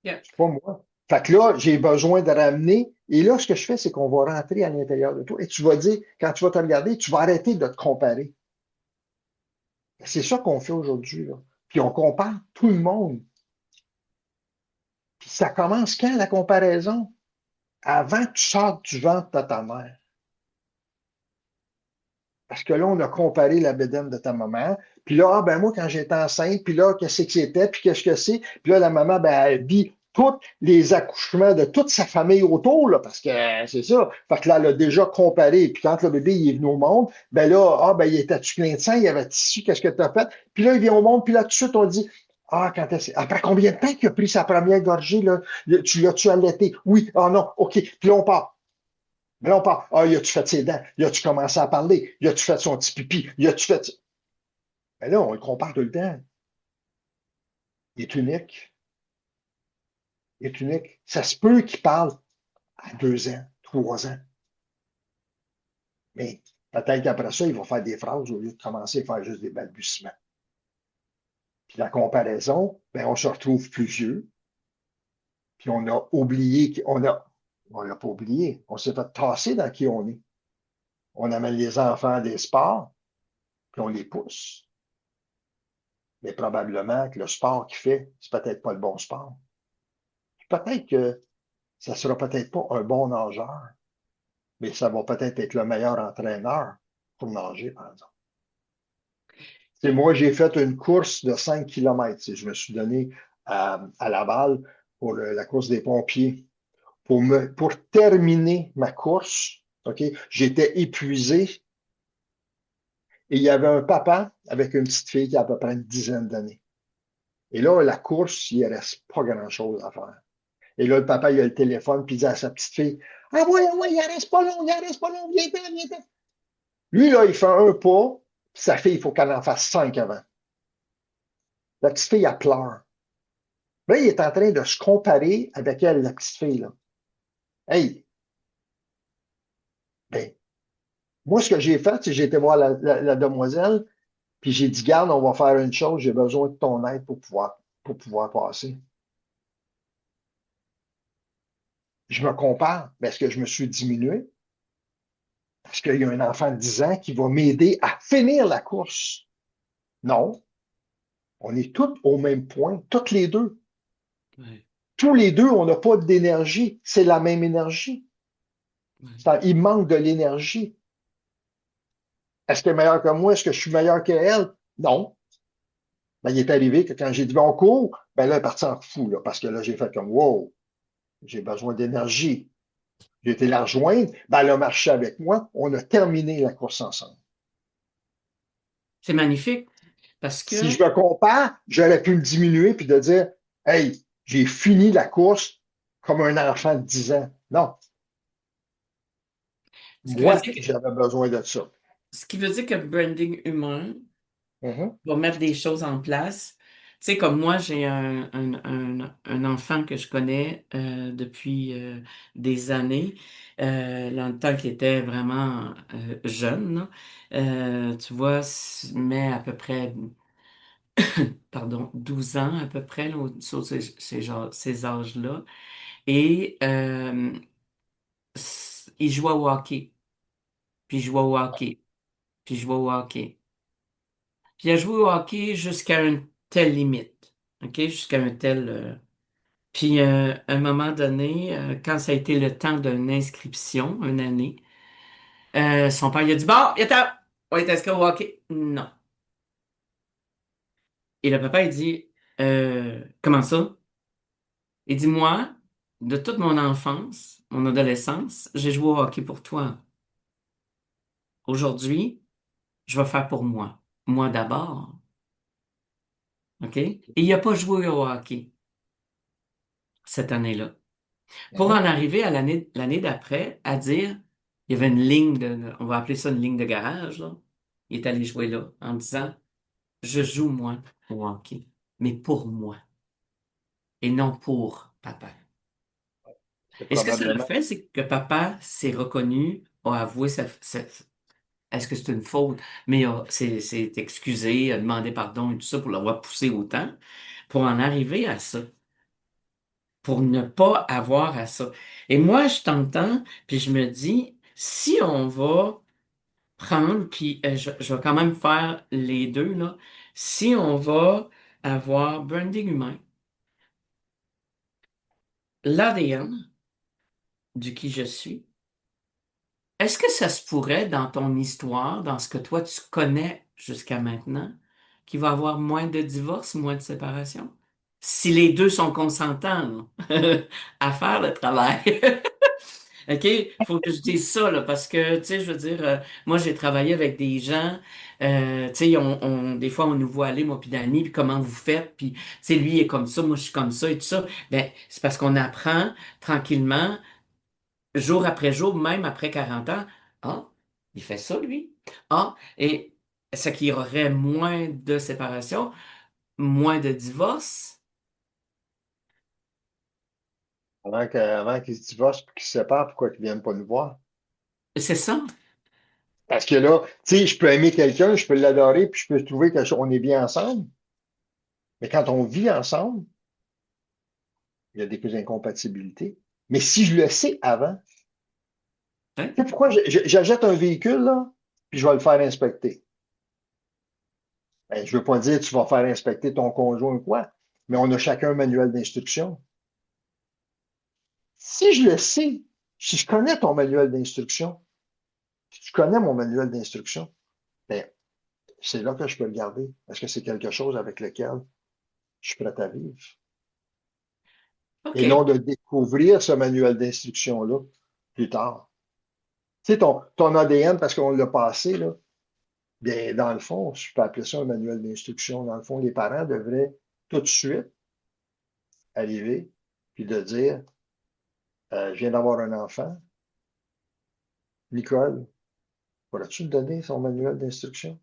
Yeah. C'est pas moi. Fait que là, j'ai besoin de ramener. Et là, ce que je fais, c'est qu'on va rentrer à l'intérieur de toi. Et tu vas dire, quand tu vas te regarder, tu vas arrêter de te comparer. C'est ça qu'on fait aujourd'hui, là. Puis on compare tout le monde. Puis ça commence quand, la comparaison? Avant que tu sortes du ventre de ta mère. Parce que là, on a comparé la bédaine de ta maman. Puis là, ah, ben moi, quand j'étais enceinte, puis là, qu'est-ce que c'était, puis qu'est-ce que c'est? Puis là, la maman, ben, elle vit tous les accouchements de toute sa famille autour, là, parce que c'est ça. Fait que là, elle a déjà comparé. Puis quand le bébé il est venu au monde, ben là, ah, ben, il était-tu plein de sang, il y avait tissu, qu'est-ce que tu as fait? Puis là, il vient au monde, puis là, tout de suite, on dit, ah, après combien de temps qu'il a pris sa première gorgée, là? Tu l'as-tu allaité? Oui, ah non, OK. Puis là, on part. Mais là, on parle. Ah, y a-tu fait ses dents? Y a-tu commencé à parler? Y a-tu fait son petit pipi? Y a-tu fait. Mais là, on le compare tout le temps. Il est unique. Il est unique. Ça se peut qu'il parle à 2 ans, 3 ans. Mais peut-être qu'après ça, il va faire des phrases au lieu de commencer à faire juste des balbutiements. Puis la comparaison, ben, on se retrouve plus vieux. Puis on a oublié on l'a pas oublié. On s'est fait tasser dans qui on est. On amène les enfants à des sports, puis on les pousse. mais probablement que le sport qu'il fait, c'est peut-être pas le bon sport. Peut-être que ça sera peut-être pas un bon nageur, mais ça va peut-être être le meilleur entraîneur pour nager, par exemple. C'est moi, j'ai fait une course de 5 km. Je me suis donné à Laval pour la course des pompiers. Pour terminer ma course, OK, j'étais épuisé et il y avait un papa avec une petite fille qui a à peu près une dizaine d'années. Et là, la course, il ne reste pas grand-chose à faire. Et là, le papa, il a le téléphone, puis il dit à sa petite fille, ah ouais, il en reste pas long, il en reste pas long, viens-t'en, viens-t'en. Lui, là, il fait un pas, puis sa fille, il faut qu'elle en fasse 5 avant. La petite fille, elle pleure. Là, il est en train de se comparer avec elle, la petite fille, là. Hey, ben, moi, ce que j'ai fait, c'est que j'ai été voir la demoiselle, puis j'ai dit, garde, on va faire une chose, j'ai besoin de ton aide pour pouvoir passer. Je me compare, mais est-ce que je me suis diminué? Est-ce qu'il y a un enfant de 10 ans qui va m'aider à finir la course? Non. On est tous au même point, toutes les deux. Ouais. Tous les deux, on n'a pas d'énergie. C'est la même énergie. Ouais. Il manque de l'énergie. Est-ce qu'elle est meilleure que moi? Est-ce que je suis meilleur qu'elle? Non. Ben, il est arrivé que quand j'ai dit, ben, on court, ben là, elle est partie en fou, là, parce que là, j'ai fait comme, wow, j'ai besoin d'énergie. J'ai été la rejoindre, ben, elle a marché avec moi. On a terminé la course ensemble. C'est magnifique parce Si que je me compare, j'aurais pu me diminuer puis de dire, hey, j'ai fini la course comme un enfant de 10 ans. Non, ce qui veut moi, dire que, j'avais besoin de ça. ce qui veut dire que branding humain Mhm. va mettre des choses en place. Tu sais, comme moi, j'ai un enfant que je connais depuis des années, dans le temps qu'il était vraiment jeune, là. Tu vois, mais à peu près, pardon, 12 ans à peu près, là, sur ces âges-là. Et il jouait au hockey, puis il jouait au hockey, puis il jouait au hockey. Puis il a joué au hockey jusqu'à une telle limite, OK? Jusqu'à un tel... Puis à un moment donné, quand ça a été le temps d'une inscription, une année, son père il a dit, bon, viens on est inscrit au hockey. Non. Et le papa, il dit, comment ça? Il dit, moi, de toute mon enfance, mon adolescence, j'ai joué au hockey pour toi. Aujourd'hui, je vais faire pour moi. Moi d'abord. OK? Et il n'a pas joué au hockey cette année-là. Pour Mhm. en arriver à l'année d'après, à dire, il y avait une ligne on va appeler ça une ligne de garage, là. Il est allé jouer là en disant, je joue moi au hockey, mais pour moi et non pour papa. C'est Et ce que ça l'a probablement. fait, c'est que papa s'est reconnu, a avoué est-ce que c'est une faute, mais s'est excusé, a demandé pardon et tout ça pour l'avoir poussé autant, pour en arriver à ça, pour ne pas avoir à ça. Et moi, je t'entends, puis je me dis, si on va prendre, puis je vais quand même faire les deux, là, si on va avoir branding humain, l'ADN du qui je suis, est-ce que ça se pourrait dans ton histoire, dans ce que toi tu connais jusqu'à maintenant, qu'il va y avoir moins de divorces, moins de séparations? Si les deux sont consentants là, à faire le travail. OK? Faut que je dise ça, là, parce que, tu sais, je veux dire, moi, j'ai travaillé avec des gens, tu sais, des fois, on nous voit aller, moi puis Dani, puis comment vous faites, puis, tu sais, lui il est comme ça, moi, je suis comme ça, et tout ça. Ben, c'est parce qu'on apprend tranquillement, jour après jour, même après 40 ans. Ah, il fait ça, lui. Ah, et ce qu'il y aurait moins de séparation, moins de divorces. Avant qu'ils se divorcent et qu'ils se séparent, pourquoi ils ne viennent pas nous voir? C'est ça. Parce que là, tu sais, je peux aimer quelqu'un, je peux l'adorer, puis je peux trouver qu'on est bien ensemble. Mais quand on vit ensemble, il y a des incompatibilités. Mais si je le sais avant, Hein? tu sais pourquoi j'achète un véhicule, là, puis je vais le faire inspecter. Ben, je ne veux pas dire que tu vas faire inspecter ton conjoint ou quoi, mais on a chacun un manuel d'instruction. Si je le sais, si je connais ton manuel d'instruction, si tu connais mon manuel d'instruction, ben, c'est là que je peux le garder. Parce que c'est quelque chose avec lequel je suis prêt à vivre. Et OK. non de découvrir ce manuel d'instruction-là plus tard. Tu sais, ton ADN, parce qu'on l'a passé, là, bien, dans le fond, je peux appeler ça un manuel d'instruction. Dans le fond, les parents devraient tout de suite arriver puis de dire je viens d'avoir un enfant. Nicole, pourrais-tu me donner son manuel d'instruction?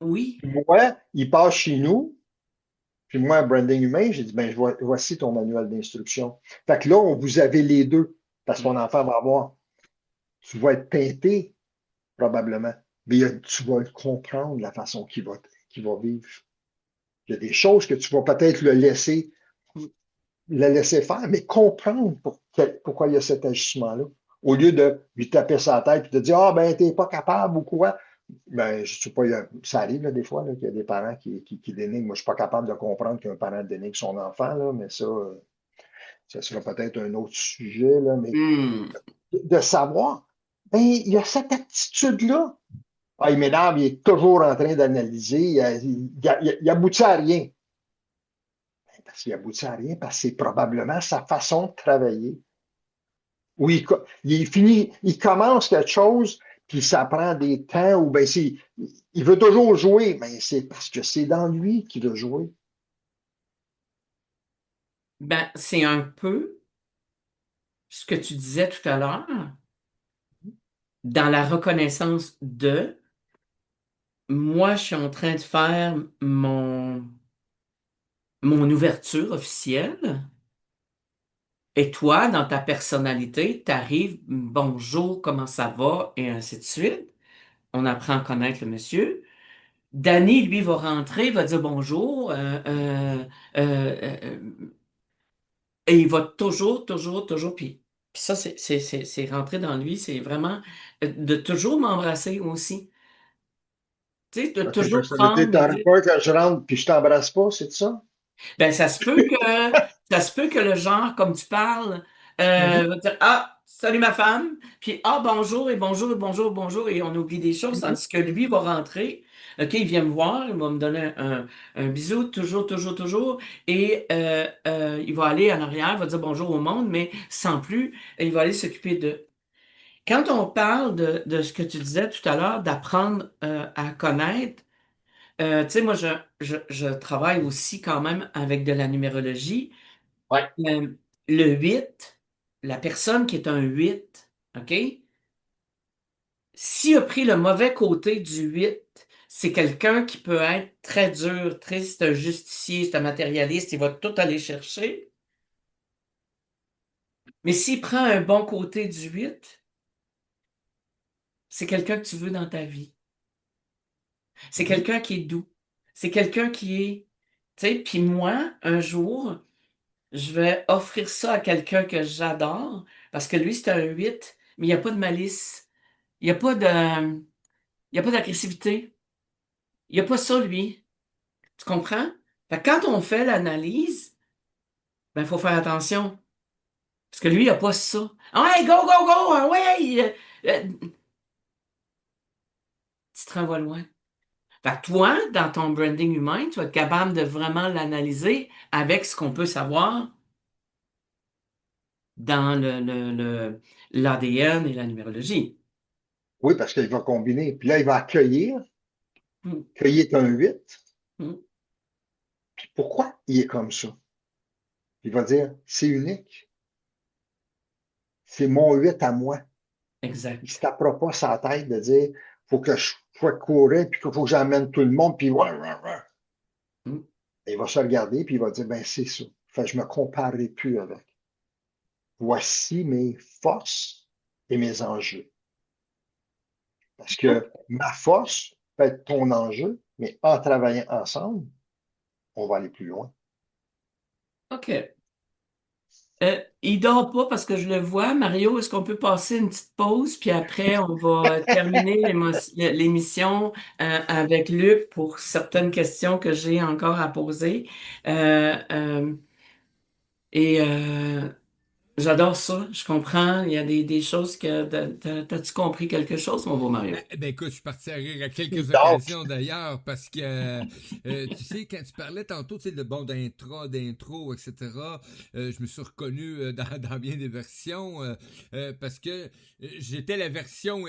Oui. Puis moi, il passe chez nous, puis moi, un branding humain, j'ai dit ben, voici ton manuel d'instruction. Fait que là, vous avez les deux, parce que ton enfant va avoir. Tu vas être teinté, probablement, mais tu vas le comprendre la façon qu'il va vivre. Il y a des choses que tu vas peut-être le laisser faire, mais comprendre pourquoi il y a cet agissement-là. Au lieu de lui taper sa tête et de dire ah ben, t'es pas capable ou quoi. Ben, je sais pas, ça arrive là, des fois là, qu'il y a des parents qui dénigrent. Moi, je suis pas capable de comprendre qu'un parent dénigre son enfant, là, mais ça sera peut-être un autre sujet, là, mais Hmm. de savoir, ben, il y a cette aptitude-là. Ah, il m'énerve, il est toujours en train d'analyser, il aboutit à rien. Ben, parce qu'il aboutit à rien, parce que c'est probablement sa façon de travailler. Où il commence quelque chose, puis ça prend des temps, ou ben il veut toujours jouer, mais c'est parce que c'est dans lui qu'il veut jouer. Ben, c'est un peu ce que tu disais tout à l'heure, dans la reconnaissance de moi, je suis en train de faire mon ouverture officielle. Et toi, dans ta personnalité, t'arrives, bonjour, comment ça va, et ainsi de suite. On apprend à connaître le monsieur. Danny, lui, va rentrer, va dire bonjour, et il va toujours, puis ça, c'est rentré dans lui, c'est vraiment de toujours m'embrasser aussi. Tu sais, de OK, toujours personnalité, prendre et t'aurais dire, peur que je rentre puis je t'embrasse pas, c'est ça? ben, ça se peut que le genre, comme tu parles, Mhm. va dire, ah, salut ma femme, puis ah, bonjour, et bonjour, et bonjour, bonjour, et on oublie des choses, Mhm. tandis que lui va rentrer, OK, il vient me voir, il va me donner un bisou, toujours, et il va aller en arrière, il va dire bonjour au monde, mais sans plus, il va aller s'occuper de. Quand on parle de ce que tu disais tout à l'heure, d'apprendre à connaître, tu sais, moi, je travaille aussi quand même avec de la numérologie. Ouais. Le 8, la personne qui est un 8, OK? S'il a pris le mauvais côté du 8, c'est quelqu'un qui peut être très dur, triste, un justicier, c'est un matérialiste, il va tout aller chercher. Mais s'il prend un bon côté du 8, c'est quelqu'un que tu veux dans ta vie. C'est Mhm. quelqu'un qui est doux. C'est quelqu'un qui est. Tu sais, puis moi, un jour, je vais offrir ça à quelqu'un que j'adore, parce que lui, c'est un 8, mais il n'y a pas de malice. Il n'y a pas de. Il n'y a pas d'agressivité. Il n'y a pas ça, lui. Tu comprends? Fait que quand on fait l'analyse, ben, il faut faire attention. Parce que lui, il n'y a pas ça. Ah ouais, go! Ah ouais! Tu te renvoies loin. Fait que toi, dans ton branding humain, tu vas être capable de vraiment l'analyser avec ce qu'on peut savoir dans l'ADN et la numérologie. Oui, parce qu'il va combiner. Puis là, il va accueillir. Hmm, Cueillir est un 8. hmm, Puis pourquoi il est comme ça? Il va dire, c'est unique. C'est mon 8 à moi. Il ne se exact. tapera pas sa tête de dire, faut que je sois courant, puis qu'il faut que j'amène tout le monde, puis ouais. Hmm, Il va se regarder, puis il va dire, ben c'est ça. Fait, je me comparerai plus avec. Voici mes forces et mes enjeux. Parce que ma force peut être ton enjeu, mais en travaillant ensemble, on va aller plus loin. OK. Il dort pas parce que je le vois. Mario, est-ce qu'on peut passer une petite pause, puis après, on va terminer l'émission avec Luc pour certaines questions que j'ai encore à poser. Euh, euh, et j'adore ça, je comprends. Il y a des choses que... T'as-tu compris quelque chose, mon beau Mario? Écoute, je suis parti à rire à quelques Donc, occasions d'ailleurs parce que tu sais, quand tu parlais tantôt, tu sais, de bon d'intro, etc. Je me suis reconnu dans bien des versions parce que j'étais la version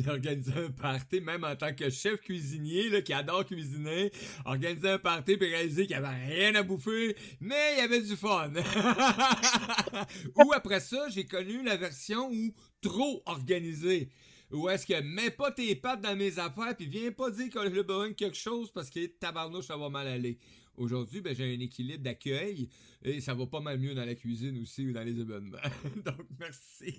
organiser un party, même en tant que chef cuisinier là, qui adore cuisiner, organiser un party puis réaliser qu'il n'y avait rien à bouffer, mais il y avait du fun. Ou après ça, j'ai connu la version où trop organisé. Ou est-ce que mets pas tes pattes dans mes affaires puis viens pas dire que j'ai besoin de quelque chose parce que tabarnouche ça va mal aller. Aujourd'hui, ben, j'ai un équilibre d'accueil et ça va pas mal mieux dans la cuisine aussi ou dans les événements. Donc, merci.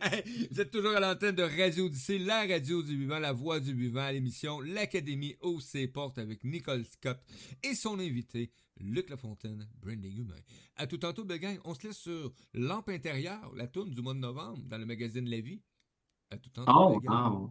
Hey, vous êtes toujours à l'antenne de Radio Odyssée, la radio du vivant, la voix du vivant, à l'émission L'Académie aux ses portes avec Nicole Scott et son invité, Luc Lafontaine, Branding Humain. À tout tantôt, belle gang. On se laisse sur Lampe intérieure, la tourne du mois de novembre, dans le magazine La Vie. À tout tantôt, Oh, belle gang. wow.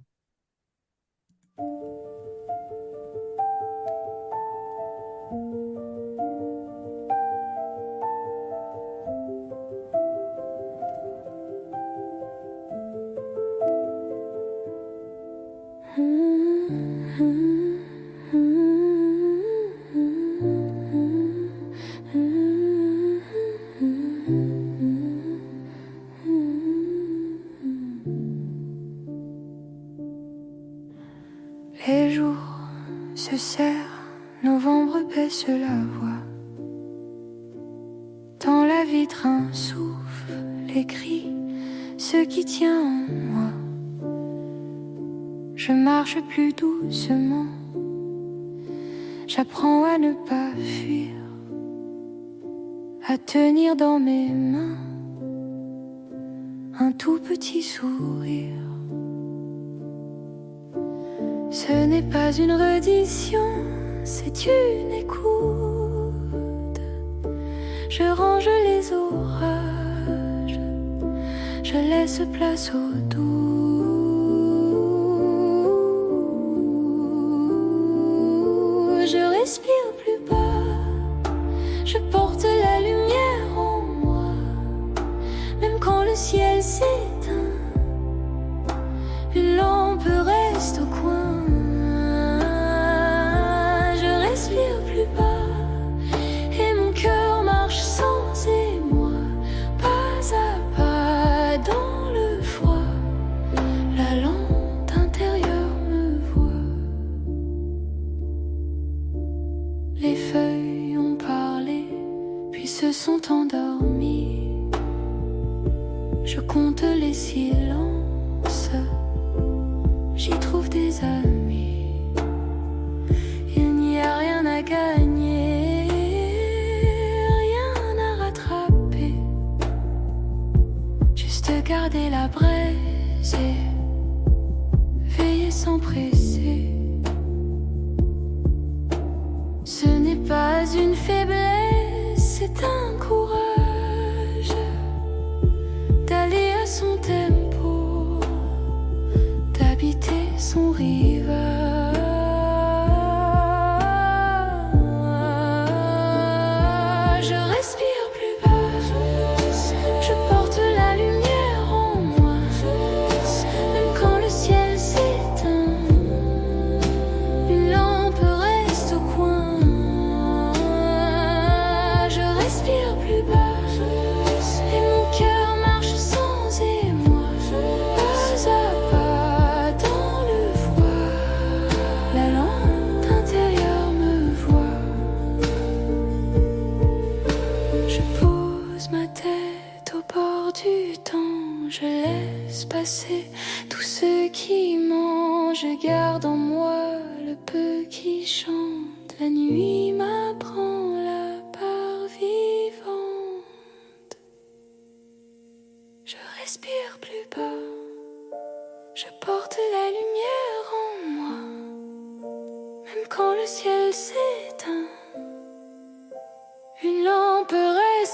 Les jours se serrent, novembre baisse la voix. Dans la vitre un souffle, les cris, ce qui tient en moi. Je marche plus doucement, j'apprends à ne pas fuir, à tenir dans mes mains un tout petit sourire. Ce n'est pas une reddition, c'est une écoute. Je range les orages, je laisse place au doux. Je respire plus bas, je porte la lumière en moi. Même quand le ciel s'éteint, une lampe reste au coin. Je respire plus bas et mon cœur marche sans émoi, pas à pas dans le froid. La lampe intérieure me voit. Les feuilles ont parlé, puis se sont endormies. Je compte les silences, j'y trouve des amis. Il n'y a rien à gagner, rien à rattraper. Juste garder la braise et veiller sans presser. Ce n'est pas une faiblesse, c'est un courage d'aller à son tempo, d'habiter son rivage. Je respire plus bas, je porte la lumière en moi. Même quand le ciel s'éteint, une lampe reste au coin. Je respire plus bas et mon cœur marche sans émoi, pas à pas dans le froid. La lampe intérieure me voit. Je pose ma tête au bord du temps, je laisse passer tout ce qui ment. Je garde en moi le peu qui chante. La nuit m'apprend la part vivante. Je respire plus bas, je porte la lumière en moi. Même quand le ciel s'éteint, une lampe reste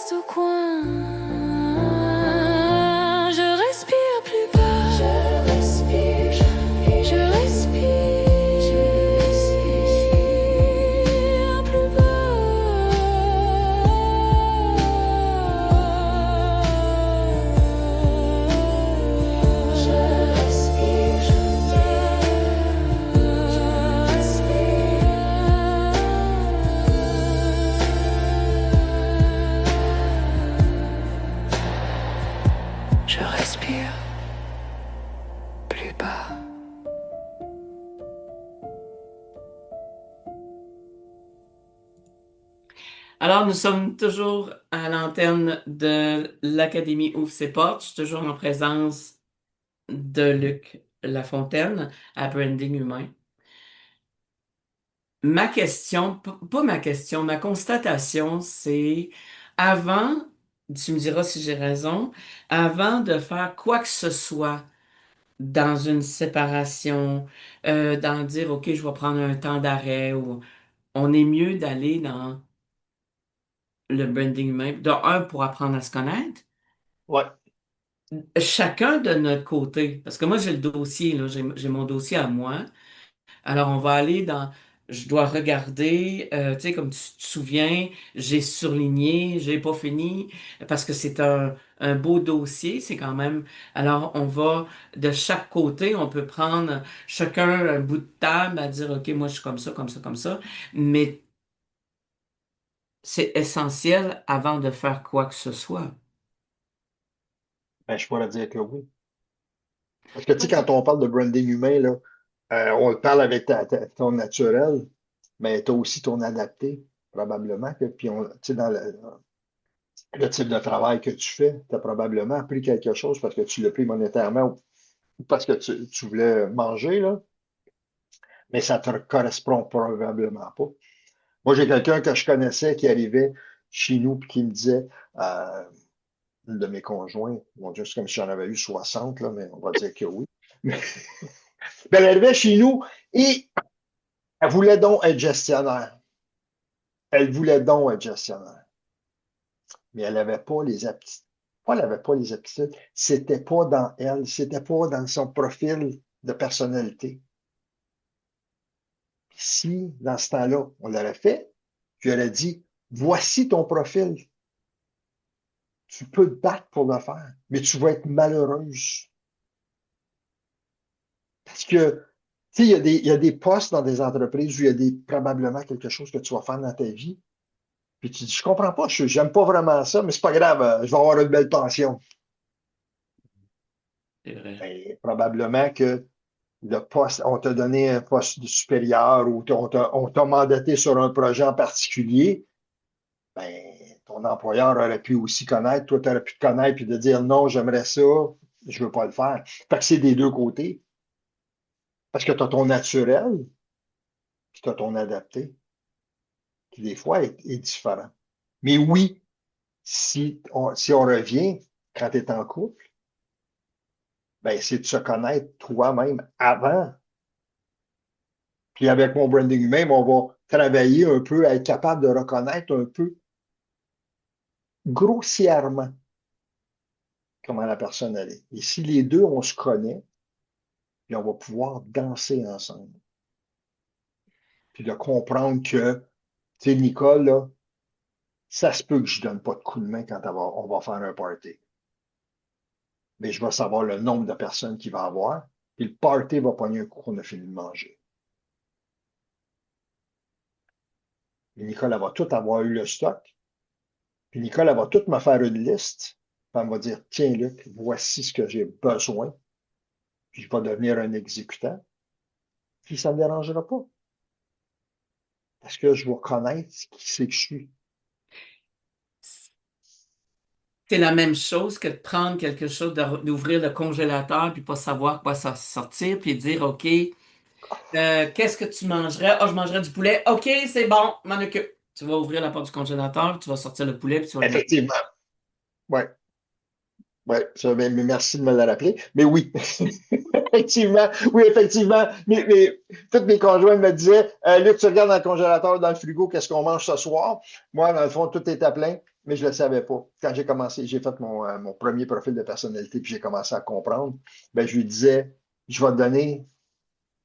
Alors, nous sommes toujours à l'antenne de l'Académie Ouvre ses portes. Je suis toujours en présence de Luc Lafontaine à Branding Humain. Ma question, pas ma question, ma constatation, c'est avant, tu me diras si j'ai raison, avant de faire quoi que ce soit dans une séparation, d'en dire, OK, je vais prendre un temps d'arrêt, ou on est mieux d'aller dans le branding humain, de un, pour apprendre à se connaître, Ouais. chacun de notre côté, parce que moi j'ai le dossier, là, j'ai mon dossier à moi. Alors on va aller dans, je dois regarder, tu sais, comme tu te souviens, j'ai surligné, j'ai pas fini, parce que c'est un beau dossier, c'est quand même. Alors on va de chaque côté, on peut prendre chacun un bout de table à dire, OK, moi je suis comme ça, comme ça, comme ça, mais c'est essentiel avant de faire quoi que ce soit. Ben, je pourrais dire que oui. Parce que, tu sais, quand on parle de branding humain, là, on le parle avec ton naturel, mais tu as aussi ton adapté, probablement. Puis, tu sais, dans le type de travail que tu fais, tu as probablement appris quelque chose parce que tu l'as pris monétairement ou parce que tu voulais manger, là, mais ça te correspond probablement pas. Moi, j'ai quelqu'un que je connaissais qui arrivait chez nous et qui me disait, euh, une de mes conjoints, mon Dieu, c'est comme si j'en avais eu 60, là, mais on va dire que oui. Ben, elle arrivait chez nous et elle voulait donc être gestionnaire. Elle voulait donc être gestionnaire. Mais elle n'avait pas les aptitudes. Pas, elle n'avait pas les aptitudes. C'était pas dans elle. C'était pas dans son profil de personnalité. Si, dans ce temps-là, on l'aurait fait, puis elle a dit, voici ton profil. Tu peux te battre pour le faire, mais tu vas être malheureuse. Parce que, tu sais, il y a des postes dans des entreprises où il y a probablement quelque chose que tu vas faire dans ta vie. Puis tu dis, je comprends pas, j'aime pas vraiment ça, mais c'est pas grave, je vais avoir une belle pension. C'est vrai. Ben, probablement que le poste, on t'a donné un poste supérieur ou on t'a mandaté sur un projet en particulier, ben, ton employeur aurait pu aussi connaître, toi, tu aurais pu te connaître puis de dire non, j'aimerais ça, je veux pas le faire. Fait que c'est des deux côtés. Parce que tu as ton naturel, puis tu as ton adapté, qui des fois est différent. Mais oui, si on revient quand tu es en couple, ben, c'est de se connaître toi-même avant. Puis avec mon branding humain, on va travailler un peu à être capable de reconnaître un peu grossièrement comment la personne elle est. Et si les deux, on se connaît, puis on va pouvoir danser ensemble. Puis de comprendre que, tu sais, Nicole, là, ça se peut que je donne pas de coup de main quand on va faire un party. Mais je vais savoir le nombre de personnes qu'il va y avoir, puis le party va pogner un coup qu'on a fini de manger. Et Nicole, elle va tout avoir eu le stock. Puis Nicole, elle va tout me faire une liste. Puis elle va dire, tiens, Luc, voici ce que j'ai besoin. Puis je vais devenir un exécutant. Puis ça ne me dérangera pas. Parce que je vais connaître qui c'est que je suis. C'est la même chose que de prendre quelque chose, d'ouvrir le congélateur puis pas savoir quoi sortir, puis dire, OK, qu'est-ce que tu mangerais? Ah, je mangerais du poulet. OK, c'est bon, m'en occupe. Tu vas ouvrir la porte du congélateur, puis tu vas sortir le poulet, puis tu vas le mettre. Effectivement. Ouais. Ouais. Mais merci de me le rappeler. Mais oui. Effectivement. Oui, effectivement. Mais toutes mes conjoints me disaient, Luc, tu regardes dans le congélateur, dans le frigo, qu'est-ce qu'on mange ce soir? Moi, dans le fond, tout était plein, mais je ne le savais pas. Quand j'ai commencé, j'ai fait mon premier profil de personnalité, puis j'ai commencé à comprendre, ben, je lui disais, je vais te donner,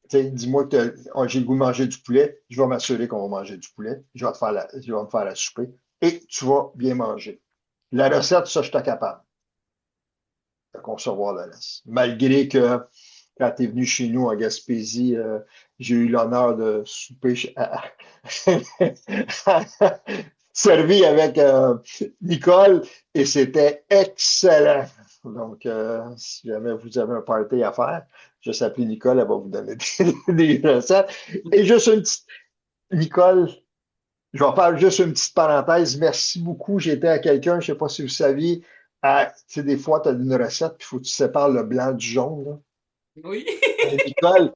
tu sais, dis-moi que j'ai le goût de manger du poulet, je vais m'assurer qu'on va manger du poulet, je vais me faire à souper, et tu vas bien manger. La recette, ça, je suis capable de concevoir le reste. Malgré que quand tu es venu chez nous en Gaspésie, j'ai eu l'honneur de souper servi avec Nicole et c'était excellent. Donc, si jamais vous avez un party à faire, je s'appelle Nicole, elle va vous donner des recettes. Et juste une petite. Nicole, Je vais faire juste une petite parenthèse. Merci beaucoup. J'étais à quelqu'un, je ne sais pas si vous saviez, tu sais, des fois, tu as une recette, puis il faut que tu sépares le blanc du jaune, là. Oui. Nicole,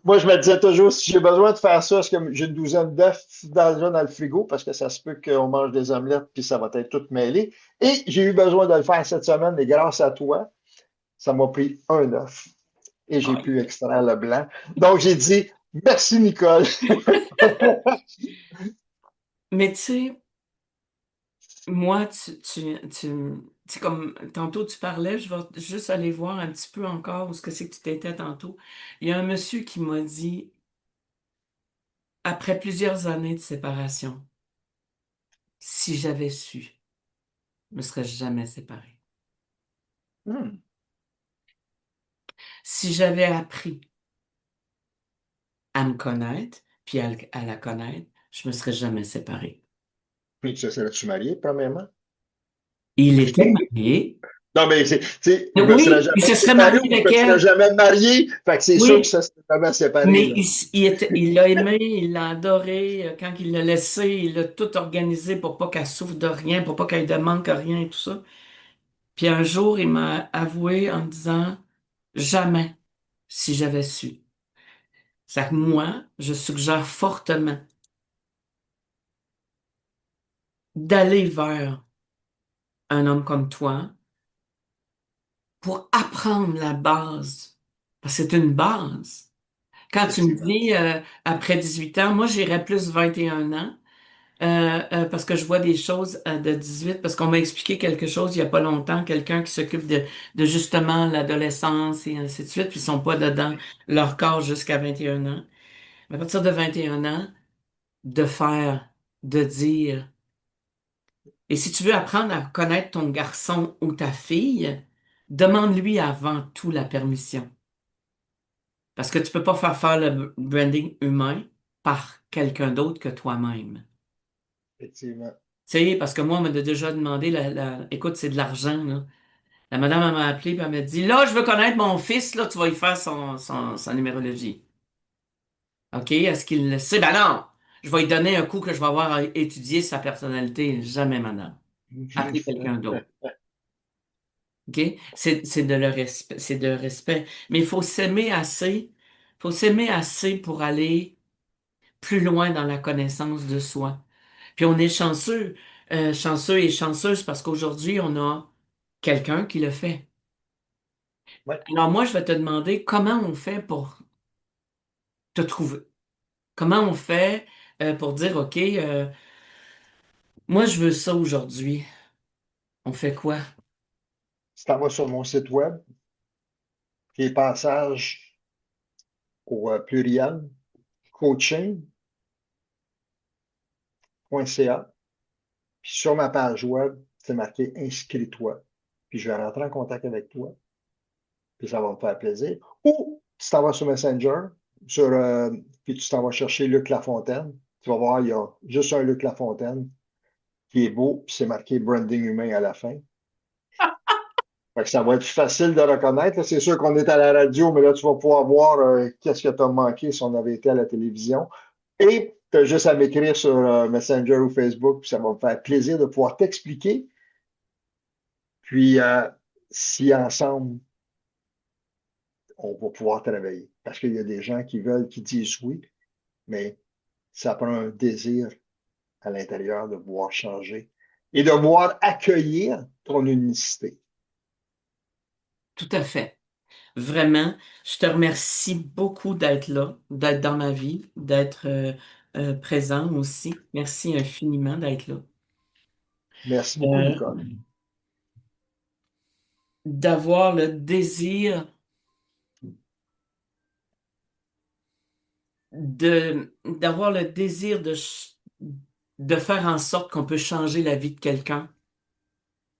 moi, je me disais toujours, si j'ai besoin de faire ça, est-ce que j'ai une douzaine d'œufs dans le frigo, parce que ça se peut qu'on mange des omelettes, puis ça va être tout mêlé. Et j'ai eu besoin de le faire cette semaine, mais grâce à toi, ça m'a pris un œuf et j'ai pu extraire le blanc. Donc, j'ai dit, merci, Nicole. Mais tu sais, moi, tu sais, comme tantôt tu parlais, je vais juste aller voir un petit peu encore où ce que c'est que tu t'étais tantôt. Il y a un monsieur qui m'a dit, après plusieurs années de séparation, si j'avais su, je me serais jamais séparée. Hmm. Si j'avais appris à me connaître, puis à la connaître, je me serais jamais séparée. Puis, tu serais-tu marié, premièrement? Il était marié. Non, mais tu sais, il me serait Oui, il jamais se serait séparé marié ou je avec me serais elle. jamais marié. Fait que c'est sûr que Oui, ça serait jamais séparé, mais là. il l'a aimé, il l'a adoré. Quand il l'a laissé, il a tout organisé pour pas qu'elle souffre de rien, pour pas qu'elle ne manque rien et tout ça. Puis un jour, il m'a avoué en me disant, jamais, si j'avais su. C'est que moi, je suggère fortement d'aller vers un homme comme toi pour apprendre la base. Parce que c'est une base. Quand tu me Effectivement. dis après 18 ans, moi j'irais plus 21 ans parce que je vois des choses de 18 parce qu'on m'a expliqué quelque chose il y a pas longtemps, quelqu'un qui s'occupe de justement l'adolescence et ainsi de suite, puis ils sont pas dedans leur corps jusqu'à 21 ans. Mais à partir de 21 ans, de faire, de dire. Et si tu veux apprendre à connaître ton garçon ou ta fille, demande-lui avant tout la permission. Parce que tu peux pas faire le branding humain par quelqu'un d'autre que toi-même. Effectivement. Tu sais, parce que moi, on m'a déjà demandé, écoute, c'est de l'argent, là. La madame, elle m'a appelé, puis elle m'a dit, là, je veux connaître mon fils, là, tu vas y faire sa numérologie. OK? Est-ce qu'il le sait? Ben non! Je vais lui donner un coup que je vais avoir à étudier sa personnalité. Jamais, madame. Appelez quelqu'un d'autre. OK? C'est de le respect, c'est de respect. Mais il faut s'aimer assez pour aller plus loin dans la connaissance de soi. Puis on est chanceux et chanceuse parce qu'aujourd'hui, on a quelqu'un qui le fait. Ouais. Alors moi, je vais te demander comment on fait pour te trouver. Comment on fait pour dire, OK, moi, je veux ça aujourd'hui. On fait quoi? Tu t'en vas sur mon site web, qui est passage au pluriel, coaching.ca. Puis sur ma page web, c'est marqué inscris-toi. Puis je vais rentrer en contact avec toi. Puis ça va me faire plaisir. Ou tu t'en vas sur Messenger, puis tu t'en vas chercher Luc Lafontaine. Tu vas voir, il y a juste un Luc Lafontaine qui est beau, puis c'est marqué branding humain à la fin. Fait que ça va être facile de reconnaître, là. C'est sûr qu'on est à la radio, mais là, tu vas pouvoir voir qu'est-ce que tu as manqué si on avait été à la télévision. Et tu as juste à m'écrire sur Messenger ou Facebook, puis ça va me faire plaisir de pouvoir t'expliquer. Puis, si ensemble, on va pouvoir travailler. Parce qu'il y a des gens qui veulent, qui disent oui, mais ça prend un désir à l'intérieur de vouloir changer et de vouloir accueillir ton unicité. Tout à fait. Vraiment, je te remercie beaucoup d'être là, d'être dans ma vie, d'être présent aussi. Merci infiniment d'être là. Merci beaucoup, Euh, Nicole. D'avoir le désir d'avoir le désir de faire en sorte qu'on peut changer la vie de quelqu'un,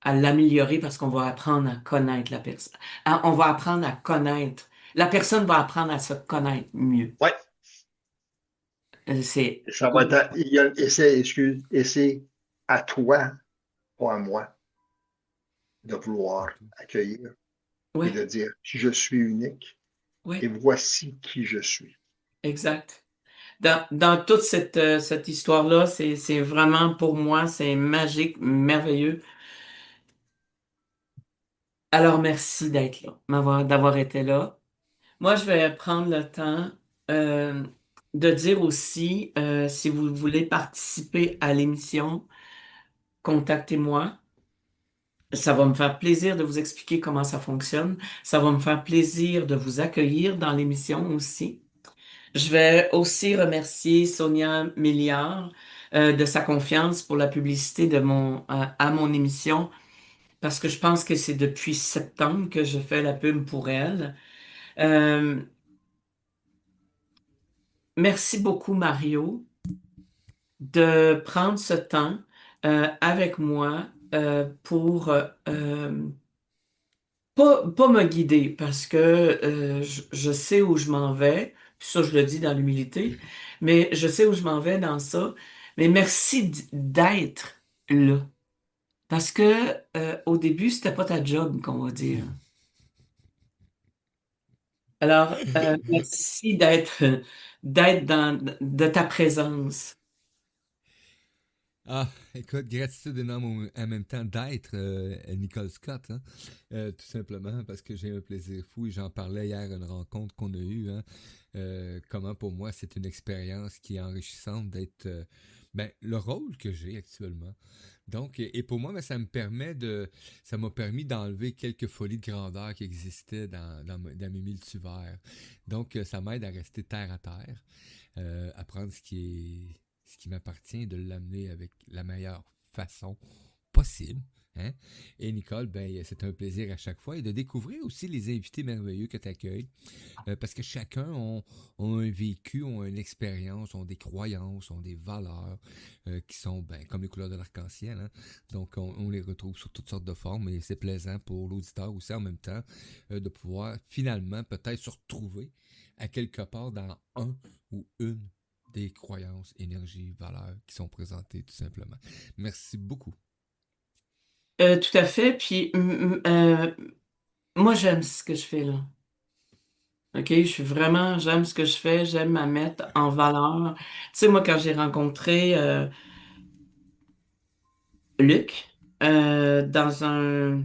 à l'améliorer parce qu'on va apprendre à connaître la personne. On va apprendre à connaître. La personne va apprendre à se connaître mieux. Ouais, C'est ça va être et c'est à toi, pas à moi, de vouloir accueillir et ouais, de dire je suis unique ouais, et voici qui je suis. exact. dans toute cette histoire-là, c'est vraiment pour moi, c'est magique, merveilleux. Alors, merci d'être là, d'avoir été là. Moi, je vais prendre le temps euh, de dire aussi, si vous voulez participer à l'émission, contactez-moi. Ça va me faire plaisir de vous expliquer comment ça fonctionne. Ça va me faire plaisir de vous accueillir dans l'émission aussi. Je vais aussi remercier Sonia Milliard de sa confiance pour la publicité à mon émission parce que je pense que c'est depuis septembre que je fais la pub pour elle. Euh, Merci beaucoup, Mario, de prendre ce temps avec moi pour pas me guider parce que je sais où je m'en vais. Puis ça, je le dis dans l'humilité, mais je sais où je m'en vais dans ça. Mais merci d'être là. Parce que au début, c'était pas ta job, qu'on va dire. Alors, merci d'être de ta présence. Ah, écoute, gratitude énorme en même temps d'être Nicole Scott, hein? Tout simplement parce que j'ai un plaisir fou et j'en parlais hier à une rencontre qu'on a eue, hein? Comment pour moi c'est une expérience qui est enrichissante d'être le rôle que j'ai actuellement. Donc, et pour moi, ben, ça m'a permis d'enlever quelques folies de grandeur qui existaient dans mes multivers. Donc, ça m'aide à rester terre à terre, à prendre ce qui m'appartient, de l'amener avec la meilleure façon possible. Hein? Et Nicole, ben, c'est un plaisir à chaque fois et de découvrir aussi les invités merveilleux que tu accueilles parce que chacun a un vécu, ont une expérience, ont des croyances, ont des valeurs qui sont comme les couleurs de l'arc-en-ciel. Hein? Donc, on les retrouve sous toutes sortes de formes et c'est plaisant pour l'auditeur aussi en même temps de pouvoir finalement peut-être se retrouver à quelque part dans un ou une des croyances, énergies, valeurs qui sont présentées tout simplement. Merci beaucoup. Tout à fait. Puis, moi, j'aime ce que je fais là. OK? J'aime ce que je fais, j'aime me mettre en valeur. Tu sais, moi, quand j'ai rencontré Luc dans un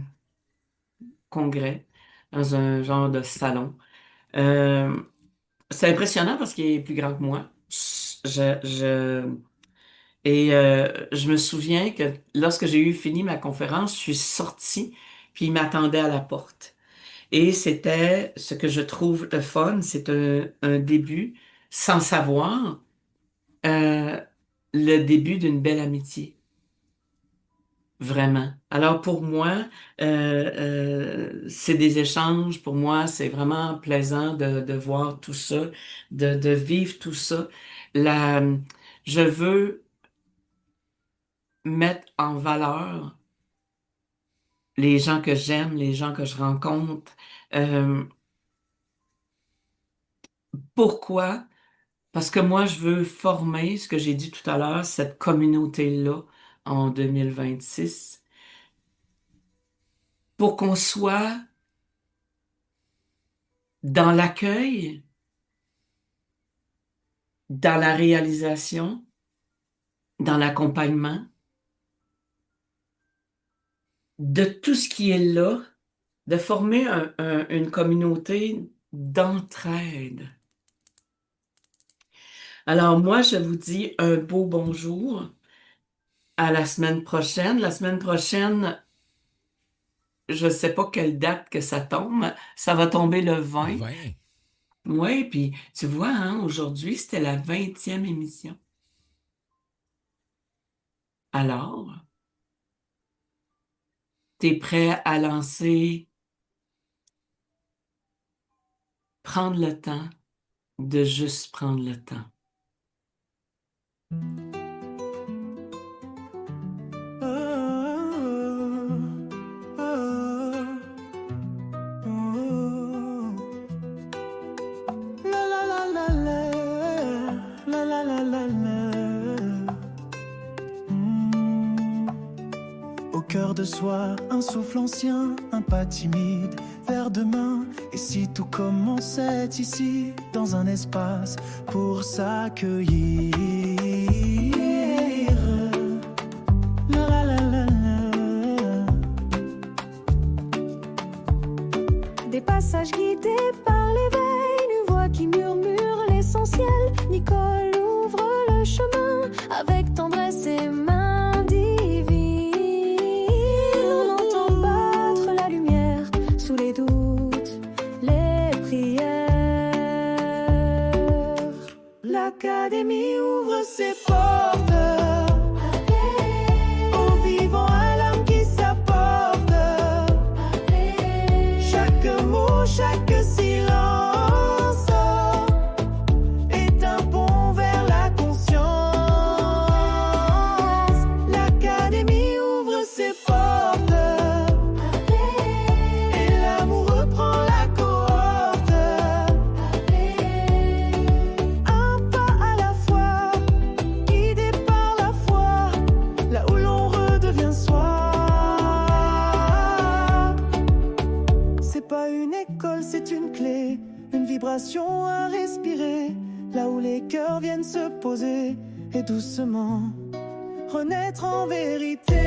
congrès, dans un genre de salon, euh, c'est impressionnant parce qu'il est plus grand que moi. Je, je, je me souviens que lorsque j'ai eu fini ma conférence, je suis sortie, puis il m'attendait à la porte. Et c'était ce que je trouve le fun, c'est un début, sans savoir, euh, le début d'une belle amitié. Vraiment. Alors pour moi, c'est des échanges. Pour moi, c'est vraiment plaisant de voir tout ça, de vivre tout ça. La, je veux mettre en valeur les gens que j'aime, les gens que je rencontre. Euh, Pourquoi? Parce que moi, je veux former, ce que j'ai dit tout à l'heure, cette communauté-là en 2026 pour qu'on soit dans l'accueil, dans la réalisation, dans l'accompagnement de tout ce qui est là, de former une communauté d'entraide. Alors moi, je vous dis un beau bonjour à la semaine prochaine. La semaine prochaine, je ne sais pas quelle date que ça tombe. Ça va tomber le 20. 20. Oui, puis tu vois, hein, aujourd'hui, c'était la 20e émission. Alors, t'es prêt à lancer, prendre le temps de juste prendre le temps. Au cœur de ce soir, un souffle ancien, un pas timide vers demain. Et si tout commençait ici, dans un espace pour s'accueillir. La la la la la. Des passages guidés par l'éveil, une voix qui murmure l'essentiel. Nicole ouvre le chemin avec tendresse et main divine. On entend battre la lumière sous les doutes, les prières. L'Académie ouvre ses portes aux vivants, à l'âme qui s'apporte. Chaque mot, chaque silence est un pont vers la conscience. L'Académie ouvre ses portes et l'amour reprend la cohorte. Un pas à la fois, guidé par la foi, là où l'on redevient soi. C'est pas une école, c'est une clé, une vibration à respirer, là où les cœurs viennent se poser et doucement renaître en vérité.